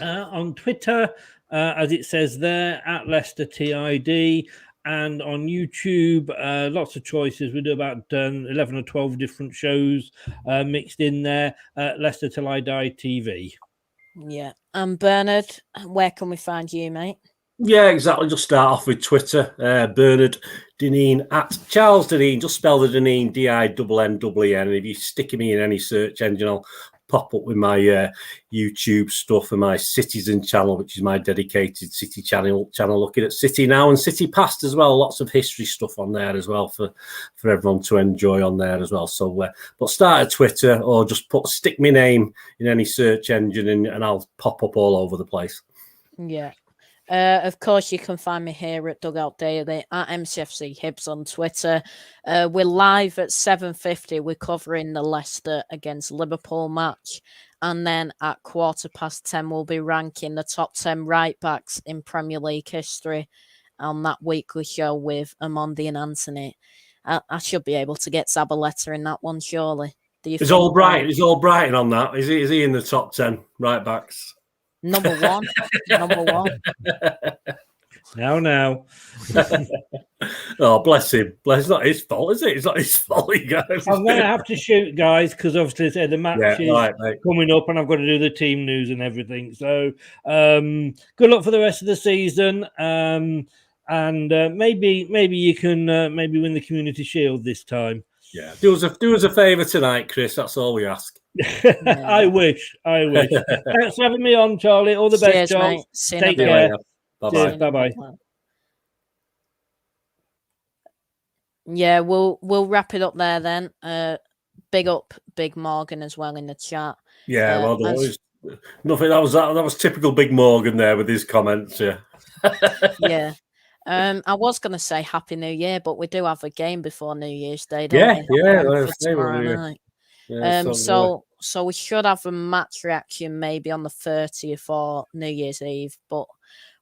Speaker 3: On Twitter, as it says there, at Leicester TID, and on YouTube, lots of choices. We do about 11 or 12 different shows mixed in there. Leicester Till I Die TV.
Speaker 1: Yeah. And Bernard, where can we find you, mate?
Speaker 2: Yeah, exactly. Just start off with Twitter. Bernard Dineen at Charles Dineen. Just spell the Dineen DINNEN. And if you stick me in any search engine, I'll pop up with my YouTube stuff and my Citizen channel, which is my dedicated City channel looking at City now and City past as well. Lots of history stuff on there as well for everyone to enjoy on there as well. So, but start at Twitter or just stick my name in any search engine and I'll pop up all over the place.
Speaker 1: Yeah. Of course, you can find me here at Dugout Daily at MCFC Hibs on Twitter. We're live at 7:50. We're covering the Leicester against Liverpool match. And then at 10:15, we'll be ranking the top 10 right-backs in Premier League history on that weekly show with Amondi and Anthony. I should be able to get Zabaleta in that one, surely.
Speaker 2: Is Albrighton on that? Is he in the top 10 right-backs?
Speaker 1: Number one.
Speaker 3: Now.
Speaker 2: Oh, bless him. It's not his fault, is it? It's not his fault.
Speaker 3: I'm going to have to shoot, guys, because obviously the match is coming up and I've got to do the team news and everything. So good luck for the rest of the season. And maybe you can maybe win the Community Shield this time.
Speaker 2: Yeah, do us a favour tonight, Chris. That's all we ask.
Speaker 3: Yeah. I wish. Thanks for having me on, Charlie. All the best, Charles. Take care.
Speaker 2: Bye-bye.
Speaker 3: Bye-bye.
Speaker 1: Yeah, we'll wrap it up there then. Big up Big Morgan as well in the chat.
Speaker 2: Yeah, well, nothing. That was typical Big Morgan there with his comments. Yeah.
Speaker 1: Yeah. I was going to say Happy New Year, but we do have a game before New Year's Day, don't we? Tomorrow night. Yeah, so we should have a match reaction maybe on the 30th or New Year's Eve, but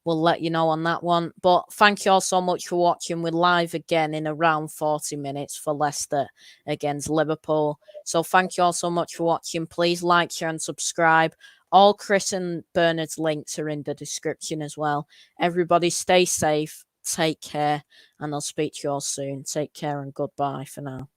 Speaker 1: we'll let you know on that one. But thank you all so much for watching. We're live again in around 40 minutes for Leicester against Liverpool. So thank you all so much for watching. Please like, share and subscribe. All Chris and Bernard's links are in the description as well. Everybody stay safe, take care, and I'll speak to you all soon. Take care and goodbye for now.